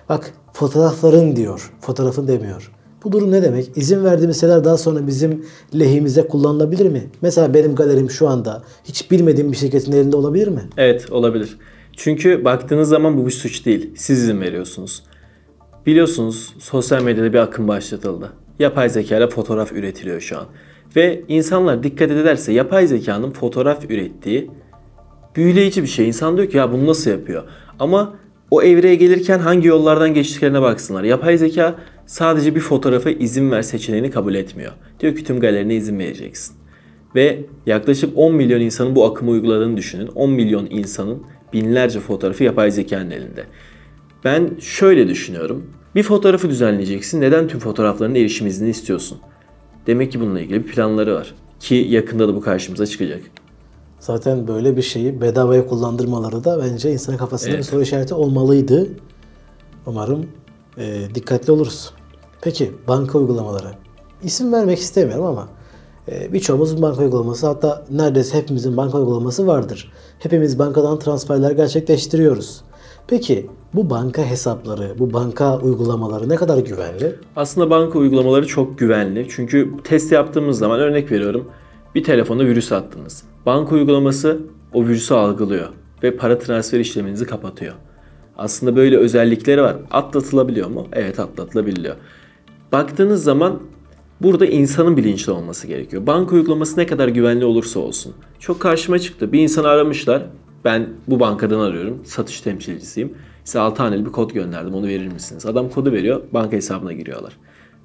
Bak fotoğrafların diyor, fotoğrafın demiyor. Bu durum ne demek? İzin verdiğimiz şeyler daha sonra bizim lehimize kullanılabilir mi? Mesela benim galerim şu anda hiç bilmediğim bir şirketin elinde olabilir mi? Evet, olabilir. Çünkü baktığınız zaman bu bir suç değil. Siz izin veriyorsunuz. Biliyorsunuz sosyal medyada bir akım başlatıldı. Yapay zeka ile fotoğraf üretiliyor şu an. Ve insanlar dikkat ederse yapay zekanın fotoğraf ürettiği büyüleyici bir şey. İnsan diyor ki ya bunu nasıl yapıyor? Ama o evreye gelirken hangi yollardan geçtiklerine baksınlar. Yapay zeka sadece bir fotoğrafa izin ver seçeneğini kabul etmiyor. Diyor ki tüm galerine izin vereceksin. Ve yaklaşık 10 milyon insanın bu akımı uyguladığını düşünün. 10 milyon insanın binlerce fotoğrafı yapay zekanın elinde. Ben şöyle düşünüyorum. Bir fotoğrafı düzenleyeceksin. Neden tüm fotoğrafların erişim izni istiyorsun? Demek ki bununla ilgili bir planları var. Ki yakında da bu karşımıza çıkacak. Zaten böyle bir şeyi bedavaya kullandırmaları da bence insanın kafasında bir soru işareti olmalıydı. Umarım dikkatli oluruz. Peki banka uygulamaları. İsim vermek istemiyorum ama birçoğumuzun banka uygulaması, hatta neredeyse hepimizin banka uygulaması vardır. Hepimiz bankadan transferler gerçekleştiriyoruz. Peki bu banka hesapları, bu banka uygulamaları ne kadar güvenli? Aslında banka uygulamaları çok güvenli. Çünkü test yaptığımız zaman örnek veriyorum. Bir telefona virüs attınız. Banka uygulaması o virüsü algılıyor ve para transfer işleminizi kapatıyor. Aslında böyle özellikleri var. Atlatılabiliyor mu? Evet, atlatılabiliyor. Baktığınız zaman burada insanın bilinçli olması gerekiyor. Banka uygulaması ne kadar güvenli olursa olsun. Çok karşıma çıktı. Bir insanı aramışlar. Ben bu bankadan arıyorum. Satış temsilcisiyim. Size 6 haneli bir kod gönderdim. Onu verir misiniz? Adam kodu veriyor. Banka hesabına giriyorlar.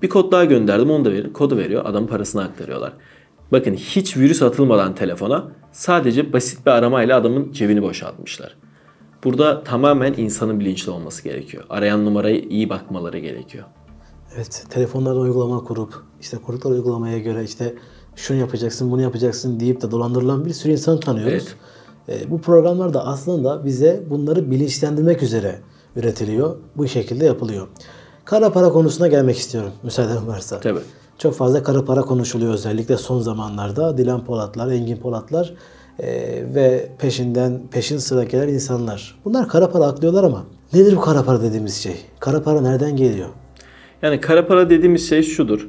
Bir kod daha gönderdim. Onu da verin. Kodu veriyor. Adamın parasını aktarıyorlar. Bakın hiç virüs atılmadan telefona sadece basit bir aramayla adamın cebini boşaltmışlar. Burada tamamen insanın bilinçli olması gerekiyor. Arayan numaraya iyi bakmaları gerekiyor. Evet, telefonlarda uygulama kurup işte kurdukları uygulamaya göre işte şunu yapacaksın, bunu yapacaksın deyip de dolandırılan bir sürü insan tanıyoruz. Evet. Bu programlar da aslında bize bunları bilinçlendirmek üzere üretiliyor. Bu şekilde yapılıyor. Kara para konusuna gelmek istiyorum müsaaden varsa. Tabii. Çok fazla kara para konuşuluyor özellikle son zamanlarda. Dilan Polatlar, Engin Polatlar ve peşin sıra gelen insanlar. Bunlar kara para aklıyorlar ama nedir bu kara para dediğimiz şey? Kara para nereden geliyor? Yani kara para dediğimiz şey şudur.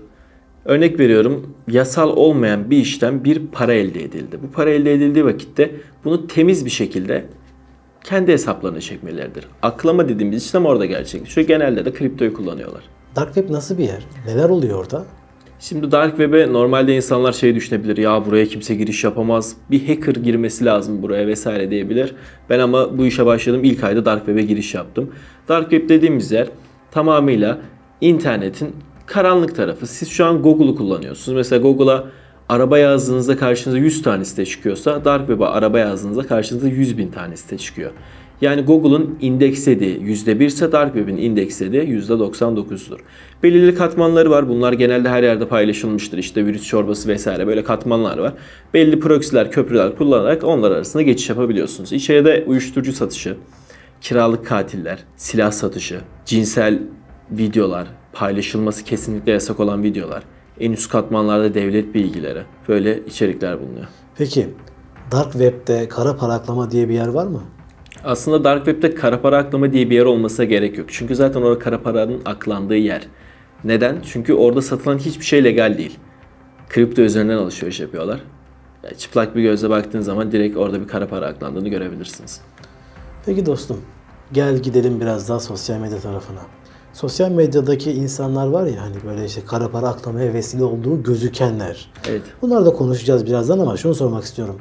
Örnek veriyorum, yasal olmayan bir işten bir para elde edildi. Bu para elde edildiği vakitte bunu temiz bir şekilde kendi hesaplarına çekmeleridir. Aklama dediğimiz işlem orada gerçekleşiyor. Genelde de kriptoyu kullanıyorlar. Dark Web nasıl bir yer? Neler oluyor orada? Şimdi Dark Web'e normalde insanlar şey düşünebilir. Ya buraya kimse giriş yapamaz. Bir hacker girmesi lazım buraya vesaire diyebilir. Ben ama bu işe başladım. İlk ayda Dark Web'e giriş yaptım. Dark Web dediğimiz yer tamamıyla internetin karanlık tarafı. Siz şu an Google'u kullanıyorsunuz. Mesela Google'a araba yazdığınızda karşınıza 100 tane site çıkıyorsa Dark Web'e araba yazdığınızda karşınıza 100.000 tane site çıkıyor. Yani Google'un indekslediği %1 ise Dark Web'in indekslediği %99'dur. Belirli katmanları var. Bunlar genelde her yerde paylaşılmıştır. İşte virüs çorbası vesaire böyle katmanlar var. Belli proxy'ler, köprüler kullanarak onlar arasında geçiş yapabiliyorsunuz. İçeride uyuşturucu satışı, kiralık katiller, silah satışı, cinsel videolar, paylaşılması kesinlikle yasak olan videolar, en üst katmanlarda devlet bilgileri, böyle içerikler bulunuyor. Peki Dark Web'de kara para aklama diye bir yer var mı? Aslında Dark Web'de kara para aklama diye bir yer olmasına gerek yok. Çünkü zaten orada kara paranın aklandığı yer. Neden? Çünkü orada satılan hiçbir şey legal değil. Kripto üzerinden alışveriş yapıyorlar. Yani çıplak bir gözle baktığın zaman direkt orada bir kara para aklandığını görebilirsiniz. Peki dostum, gel gidelim biraz daha sosyal medya tarafına. Sosyal medyadaki insanlar var ya hani böyle işte kara para aklamaya vesile olduğu gözükenler. Evet. Bunları da konuşacağız birazdan ama şunu sormak istiyorum.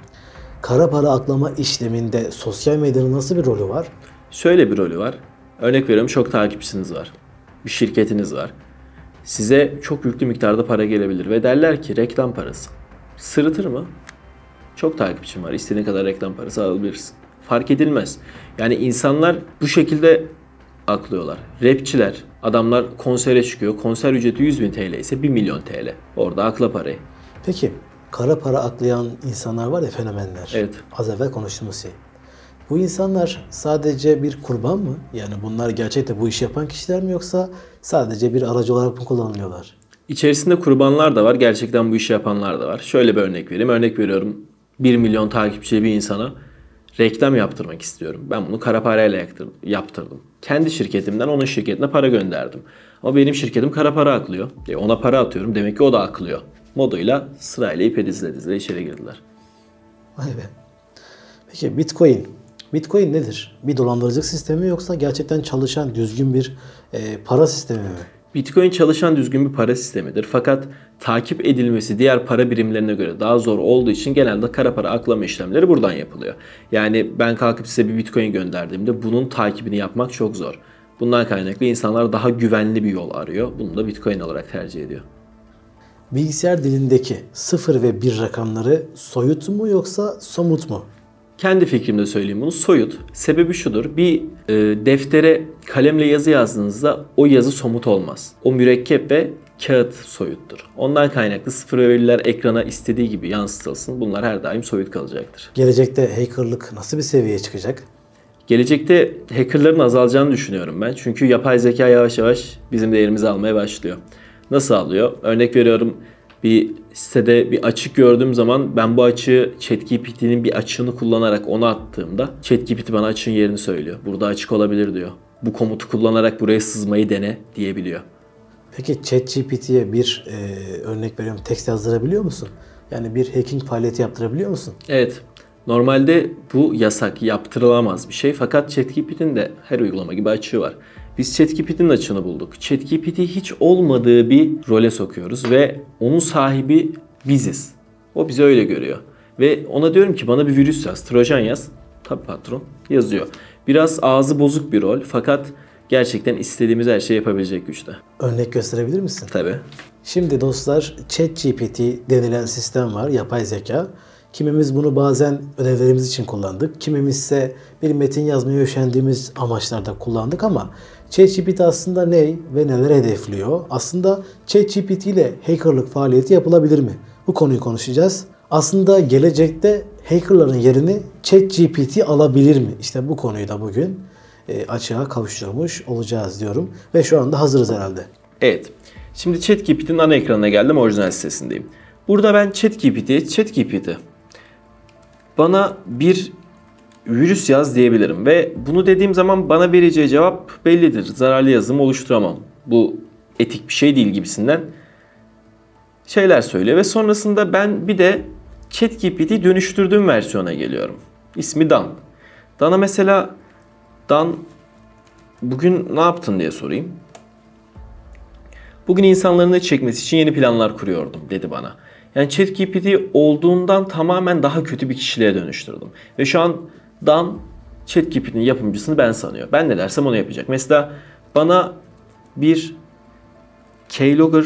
Kara para aklama işleminde sosyal medyanın nasıl bir rolü var? Şöyle bir rolü var. Örnek veriyorum, çok takipçiniz var. Bir şirketiniz var. Size çok yüklü miktarda para gelebilir ve derler ki reklam parası. Sırıtır mı? Çok takipçim var. İstediğin kadar reklam parası alabilirsin. Fark edilmez. Yani insanlar bu şekilde aklıyorlar. Rapçiler, adamlar konsere çıkıyor. Konser ücreti 100.000 TL ise 1 milyon TL. Orada akla parayı. Peki kara para aklayan insanlar var ya, fenomenler. Evet. Az evvel konuştuğumuz şey. Bu insanlar sadece bir kurban mı? Yani bunlar gerçekten bu işi yapan kişiler mi yoksa sadece bir aracı olarak mı kullanılıyorlar? İçerisinde kurbanlar da var. Gerçekten bu işi yapanlar da var. Şöyle bir örnek vereyim. Örnek veriyorum. 1 milyon takipçili bir insana reklam yaptırmak istiyorum. Ben bunu kara parayla yaptırdım. Kendi şirketimden onun şirketine para gönderdim. Ama benim şirketim kara para aklıyor. Ona para atıyorum. Demek ki o da aklıyor. Moduyla sırayla ipe dizile içeri girdiler. Vay be. Peki Bitcoin. Bitcoin nedir? Bir dolandırıcılık sistemi mi yoksa gerçekten çalışan düzgün bir para sistemi mi? Bitcoin çalışan düzgün bir para sistemidir. Fakat takip edilmesi diğer para birimlerine göre daha zor olduğu için genelde kara para aklama işlemleri buradan yapılıyor. Yani ben kalkıp size bir Bitcoin gönderdiğimde bunun takibini yapmak çok zor. Bundan kaynaklı insanlar daha güvenli bir yol arıyor. Bunu da Bitcoin olarak tercih ediyor. Bilgisayar dilindeki 0 ve 1 rakamları soyut mu yoksa somut mu? Kendi fikrimde söyleyeyim bunu. Soyut. Sebebi şudur. Bir deftere kalemle yazı yazdığınızda o yazı somut olmaz. O mürekkep ve kağıt soyuttur. Ondan kaynaklı 0 ve 1'ler ekrana istediği gibi yansıtılsın. Bunlar her daim soyut kalacaktır. Gelecekte hackerlık nasıl bir seviyeye çıkacak? Gelecekte hackerların azalacağını düşünüyorum ben. Çünkü yapay zeka yavaş yavaş bizim değerimizi almaya başlıyor. Nasıl alıyor? Örnek veriyorum, bir sitede bir açık gördüğüm zaman ben bu açığı ChatGPT'nin bir açığını kullanarak ona attığımda ChatGPT bana açığın yerini söylüyor. Burada açık olabilir diyor. Bu komutu kullanarak buraya sızmayı dene diyebiliyor. Peki ChatGPT'ye bir örnek veriyorum, tekst yazdırabiliyor musun? Yani bir hacking faaliyeti yaptırabiliyor musun? Evet. Normalde bu yasak, yaptırılamaz bir şey. Fakat ChatGPT'nin de her uygulama gibi açığı var. Biz ChatGPT'nin açığını bulduk. ChatGPT hiç olmadığı bir role sokuyoruz ve onun sahibi biziz. O bizi öyle görüyor. Ve ona diyorum ki bana bir virüs yaz, trojan yaz. Tabii patron, yazıyor. Biraz ağzı bozuk bir rol fakat gerçekten istediğimiz her şeyi yapabilecek güçte. Örnek gösterebilir misin? Tabii. Şimdi dostlar, ChatGPT denilen sistem var, yapay zeka. Kimimiz bunu bazen ödevlerimiz için kullandık. Kimimiz ise bir metin yazmaya üşendiğimiz amaçlarda kullandık ama ChatGPT aslında ne ve neler hedefliyor? Aslında ChatGPT ile hackerlık faaliyeti yapılabilir mi? Bu konuyu konuşacağız. Aslında gelecekte hackerların yerini ChatGPT alabilir mi? İşte bu konuyu da bugün açığa kavuşturmuş olacağız diyorum. Ve şu anda hazırız herhalde. Evet. Şimdi ChatGPT'nin ana ekranına geldim. Orijinal sitesindeyim. Burada ben ChatGPT bana bir virüs yaz diyebilirim. Ve bunu dediğim zaman bana vereceği cevap bellidir. Zararlı yazılım oluşturamam. Bu etik bir şey değil gibisinden şeyler söylüyor. Ve sonrasında ben bir de ChatGPT'yi dönüştürdüğüm versiyona geliyorum. İsmi Dan. Dan'a mesela Dan bugün ne yaptın diye sorayım. Bugün insanların da çekmesi için yeni planlar kuruyordum dedi bana. Yani ChatGPT olduğundan tamamen daha kötü bir kişiliğe dönüştürdüm. Ve şu an Dan ChatGPT'nin yapımcısını ben sanıyor. Ben ne dersem onu yapacak. Mesela bana bir keylogger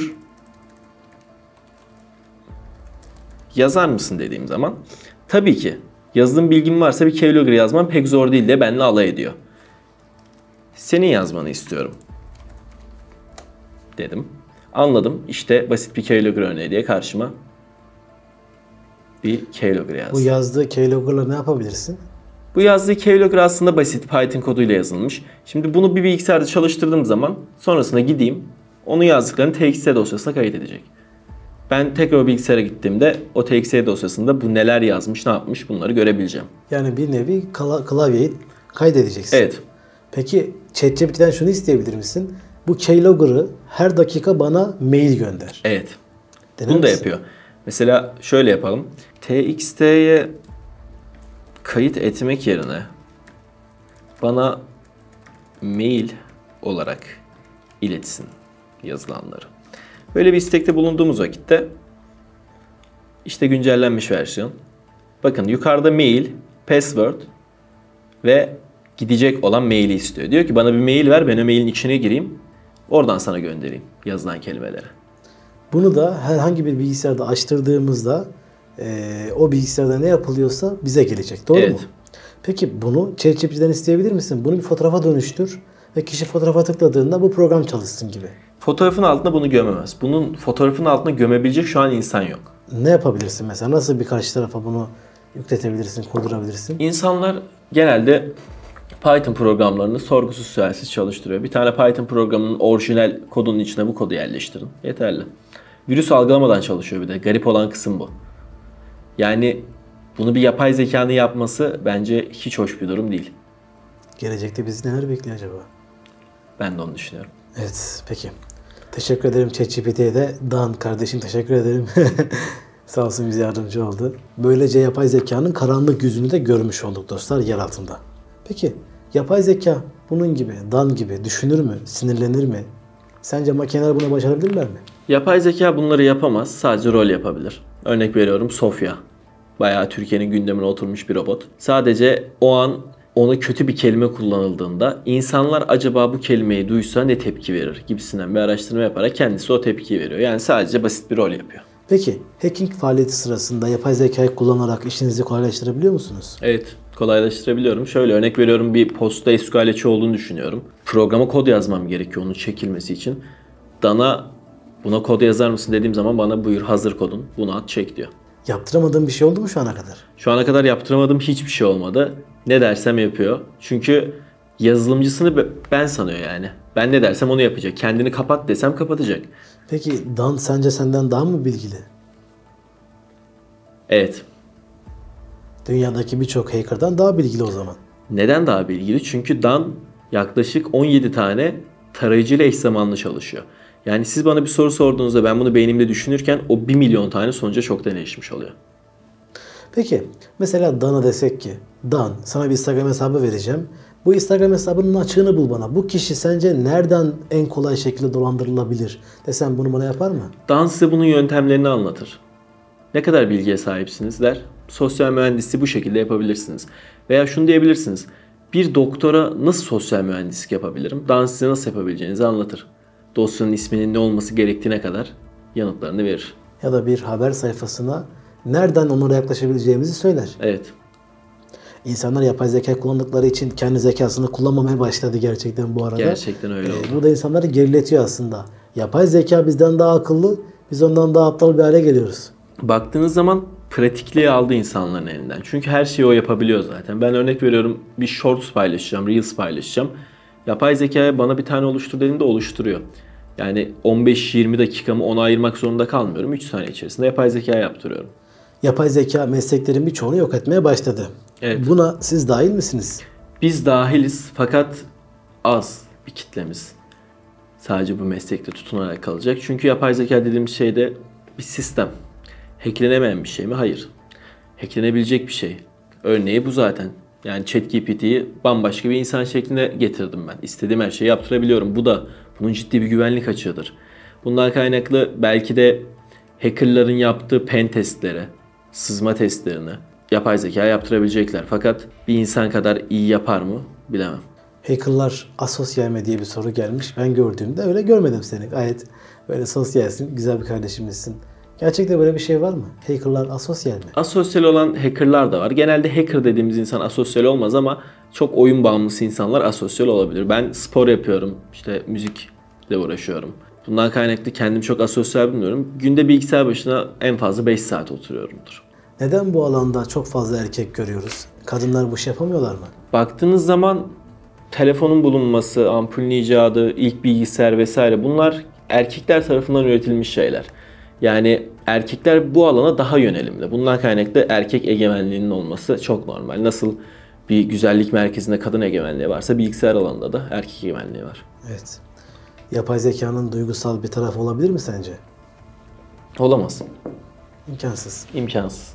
yazar mısın dediğim zaman tabii ki yazılım bilgim varsa bir keylogger yazmam pek zor değil de benimle alay ediyor. Senin yazmanı istiyorum dedim. Anladım. İşte basit bir keylogger örneği diye karşıma bir keylogger yazdı. Bu yazdığı keylogger'la ne yapabilirsin? Bu yazdığı keylogger aslında basit Python koduyla yazılmış. Şimdi bunu bir bilgisayarda çalıştırdığım zaman sonrasında gideyim onun yazdıklarını TXT dosyasına kaydedecek. Ben tekrar o bilgisayara gittiğimde o TXT dosyasında bu neler yazmış, ne yapmış bunları görebileceğim. Yani bir nevi klavyeyi kaydedeceksin. Evet. Peki ChatGPT'den şunu isteyebilir misin? Bu keylogger'ı her dakika bana mail gönder. Evet. Dener Bunu da misin? yapıyor. Mesela şöyle yapalım. TXT'ye kayıt etmek yerine bana mail olarak iletsin yazılanları. Böyle bir istekte bulunduğumuz vakitte işte güncellenmiş versiyon. Bakın yukarıda mail, password ve gidecek olan maili istiyor. Diyor ki bana bir mail ver, ben o mailin içine gireyim. Oradan sana göndereyim yazılan kelimeleri. Bunu da herhangi bir bilgisayarda açtırdığımızda o bilgisayarda ne yapılıyorsa bize gelecek. Doğru Evet. mu? Peki bunu ChatGPT'den isteyebilir misin? Bunu bir fotoğrafa dönüştür ve kişi fotoğrafa tıkladığında bu program çalışsın gibi. Fotoğrafın altına bunu gömemez. Bunun fotoğrafın altına gömebilecek şu an insan yok. Ne yapabilirsin mesela? Nasıl bir karşı tarafa bunu yükletebilirsin, kurdurabilirsin? İnsanlar genelde Python programlarını sorgusuz sualsiz çalıştırıyor. Bir tane Python programının orijinal kodunun içine bu kodu yerleştirin. Yeterli. Virüs algılamadan çalışıyor bir de. Garip olan kısım bu. Yani bunu bir yapay zekanın yapması bence hiç hoş bir durum değil. Gelecekte bizi neler bekliyor acaba? Ben de onu düşünüyorum. Evet, peki. Teşekkür ederim ChatGPT'ye de. Dan kardeşim teşekkür ederim. Sağ olsun bize yardımcı oldu. Böylece yapay zekanın karanlık yüzünü de görmüş olduk dostlar yer altında. Peki yapay zeka bunun gibi, Dan gibi düşünür mü, sinirlenir mi? Sence makineler bunu başarabilirler mi? Yapay zeka bunları yapamaz. Sadece rol yapabilir. Örnek veriyorum Sofya. Bayağı Türkiye'nin gündemine oturmuş bir robot. Sadece o an ona kötü bir kelime kullanıldığında insanlar acaba bu kelimeyi duysa ne tepki verir gibisinden bir araştırma yaparak kendisi o tepkiyi veriyor. Yani sadece basit bir rol yapıyor. Peki hacking faaliyeti sırasında yapay zekayı kullanarak işinizi kolaylaştırabiliyor musunuz? Evet, kolaylaştırabiliyorum. Şöyle örnek veriyorum, bir posta SQL'ci olduğunu düşünüyorum. Programa kod yazmam gerekiyor onun çekilmesi için. Dan'a buna kod yazar mısın dediğim zaman bana buyur hazır kodun bunu at çek diyor. Yaptıramadığın bir şey oldu mu şu ana kadar? Şu ana kadar yaptıramadığım hiçbir şey olmadı. Ne dersem yapıyor. Çünkü yazılımcısını ben sanıyor yani. Ben ne dersem onu yapacak. Kendini kapat desem kapatacak. Peki Dan sence senden daha mı bilgili? Evet. Dünyadaki birçok hacker'dan daha bilgili o zaman. Neden daha bilgili? Çünkü Dan yaklaşık 17 tane tarayıcıyla eş zamanlı çalışıyor. Yani siz bana bir soru sorduğunuzda ben bunu beynimde düşünürken o 1 milyon tane sonuca çoktan erişmiş oluyor. Peki mesela Dan'a desek ki Dan sana bir Instagram hesabı vereceğim. Bu Instagram hesabının açığını bul bana. Bu kişi sence nereden en kolay şekilde dolandırılabilir desem bunu bana yapar mı? Dan size bunun yöntemlerini anlatır. Ne kadar bilgiye sahipsiniz der. Sosyal mühendisliği bu şekilde yapabilirsiniz. Veya şunu diyebilirsiniz. Bir doktora nasıl sosyal mühendislik yapabilirim? Dan size nasıl yapabileceğinizi anlatır. Dosyanın isminin ne olması gerektiğine kadar yanıtlarını verir. Ya da bir haber sayfasına nereden onlara yaklaşabileceğimizi söyler. Evet. İnsanlar yapay zeka kullandıkları için kendi zekasını kullanmamaya başladı gerçekten bu arada. Gerçekten öyle oldu. Bu da insanları geriletiyor aslında. Yapay zeka bizden daha akıllı, biz ondan daha aptal bir hale geliyoruz. Baktığınız zaman pratikliği aldı insanların elinden. Çünkü her şeyi o yapabiliyor zaten. Ben örnek veriyorum, bir shorts paylaşacağım, reels paylaşacağım. Yapay zekaya bana bir tane oluştur dediğimde oluşturuyor. Yani 15-20 dakikamı ona ayırmak zorunda kalmıyorum. 3 saniye içerisinde yapay zekaya yaptırıyorum. Yapay zeka mesleklerin birçoğunu yok etmeye başladı. Evet. Buna siz dahil misiniz? Biz dahiliz fakat az bir kitlemiz sadece bu meslekte tutunarak kalacak. Çünkü yapay zeka dediğimiz şey de bir sistem. Hacklenemeyen bir şey mi? Hayır. Hacklenebilecek bir şey. Örneği bu zaten. Yani ChatGPT'yi bambaşka bir insan şekline getirdim ben. İstediğim her şeyi yaptırabiliyorum. Bunun ciddi bir güvenlik açığıdır. Bundan kaynaklı belki de hackerların yaptığı pen testleri, sızma testlerini yapay zeka yaptırabilecekler. Fakat bir insan kadar iyi yapar mı bilemem. Hackerlar asosyal mi diye bir soru gelmiş. Ben gördüğümde öyle görmedim seni. Gayet böyle sosyalsin, güzel bir kardeşimizsin. Gerçekten böyle bir şey var mı? Hackerlar asosyal mi? Asosyal olan hackerlar da var. Genelde hacker dediğimiz insan asosyal olmaz ama çok oyun bağımlısı insanlar asosyal olabilir. Ben spor yapıyorum, işte müzikle uğraşıyorum. Bundan kaynaklı kendimi çok asosyal bilmiyorum. Günde bilgisayar başına en fazla 5 saat oturuyorumdur. Neden bu alanda çok fazla erkek görüyoruz? Kadınlar bu iş yapamıyorlar mı? Baktığınız zaman telefonun bulunması, ampulün icadı, ilk bilgisayar vesaire bunlar erkekler tarafından üretilmiş şeyler. Yani erkekler bu alana daha yönelimli. Bundan kaynaklı erkek egemenliğinin olması çok normal. Nasıl bir güzellik merkezinde kadın egemenliği varsa bilgisayar alanında da erkek egemenliği var. Evet. Yapay zekanın duygusal bir tarafı olabilir mi sence? Olamaz. İmkansız. İmkansız.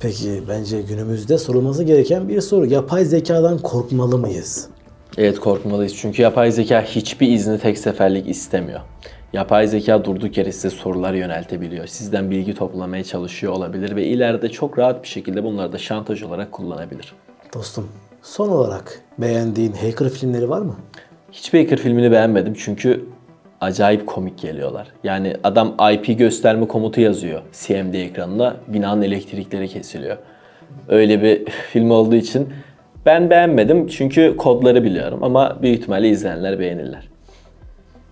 Peki bence günümüzde sorulması gereken bir soru. Yapay zekadan korkmalı mıyız? Evet, korkmalıyız. Çünkü yapay zeka hiçbir izni tek seferlik istemiyor. Yapay zeka durduk yere size sorular yöneltebiliyor. Sizden bilgi toplamaya çalışıyor olabilir ve ileride çok rahat bir şekilde bunları da şantaj olarak kullanabilir. Dostum, son olarak beğendiğin hacker filmleri var mı? Hiçbir hacker filmini beğenmedim çünkü acayip komik geliyorlar. Yani adam IP gösterme komutu yazıyor CMD ekranına, binanın elektrikleri kesiliyor. Öyle bir film olduğu için ben beğenmedim çünkü kodları biliyorum ama büyük ihtimalle izleyenler beğenirler.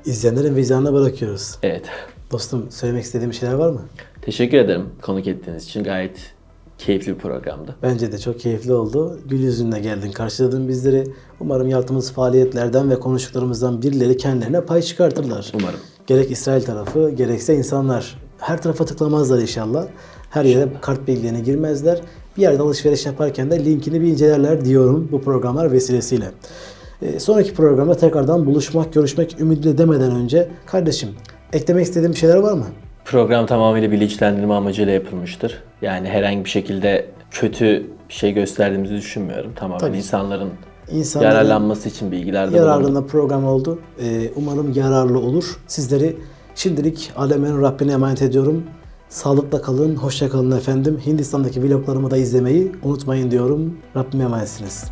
İzleyenlerin vicdanına bırakıyoruz. Evet. Dostum, söylemek istediğim şeyler var mı? Teşekkür ederim konuk ettiğiniz için. Gayet keyifli bir programdı. Bence de çok keyifli oldu. Gül yüzünle geldin, karşıladın bizleri. Umarım yaptığımız faaliyetlerden ve konuştuklarımızdan birileri kendilerine pay çıkartırlar. Umarım. Gerek İsrail tarafı, gerekse insanlar. Her tarafa tıklamazlar inşallah. Her yere kart bilgilerine girmezler. Bir yerde alışveriş yaparken de linkini bir incelerler diyorum bu programlar vesilesiyle. Sonraki programda tekrardan buluşmak, görüşmek ümidiyle demeden önce kardeşim, eklemek istediğim şeyler var mı? Program tamamıyla bilinçlendirme amacıyla yapılmıştır. Yani herhangi bir şekilde kötü bir şey gösterdiğimizi düşünmüyorum. Tamamen Tabii. insanların İnsanların yararlanması için bilgiler de yararına program oldu. Umarım yararlı olur. Sizleri şimdilik alemin Rabbine emanet ediyorum. Sağlıkla kalın, hoşça kalın efendim. Hindistan'daki vloglarımı da izlemeyi unutmayın diyorum. Rabbime emanetsiniz.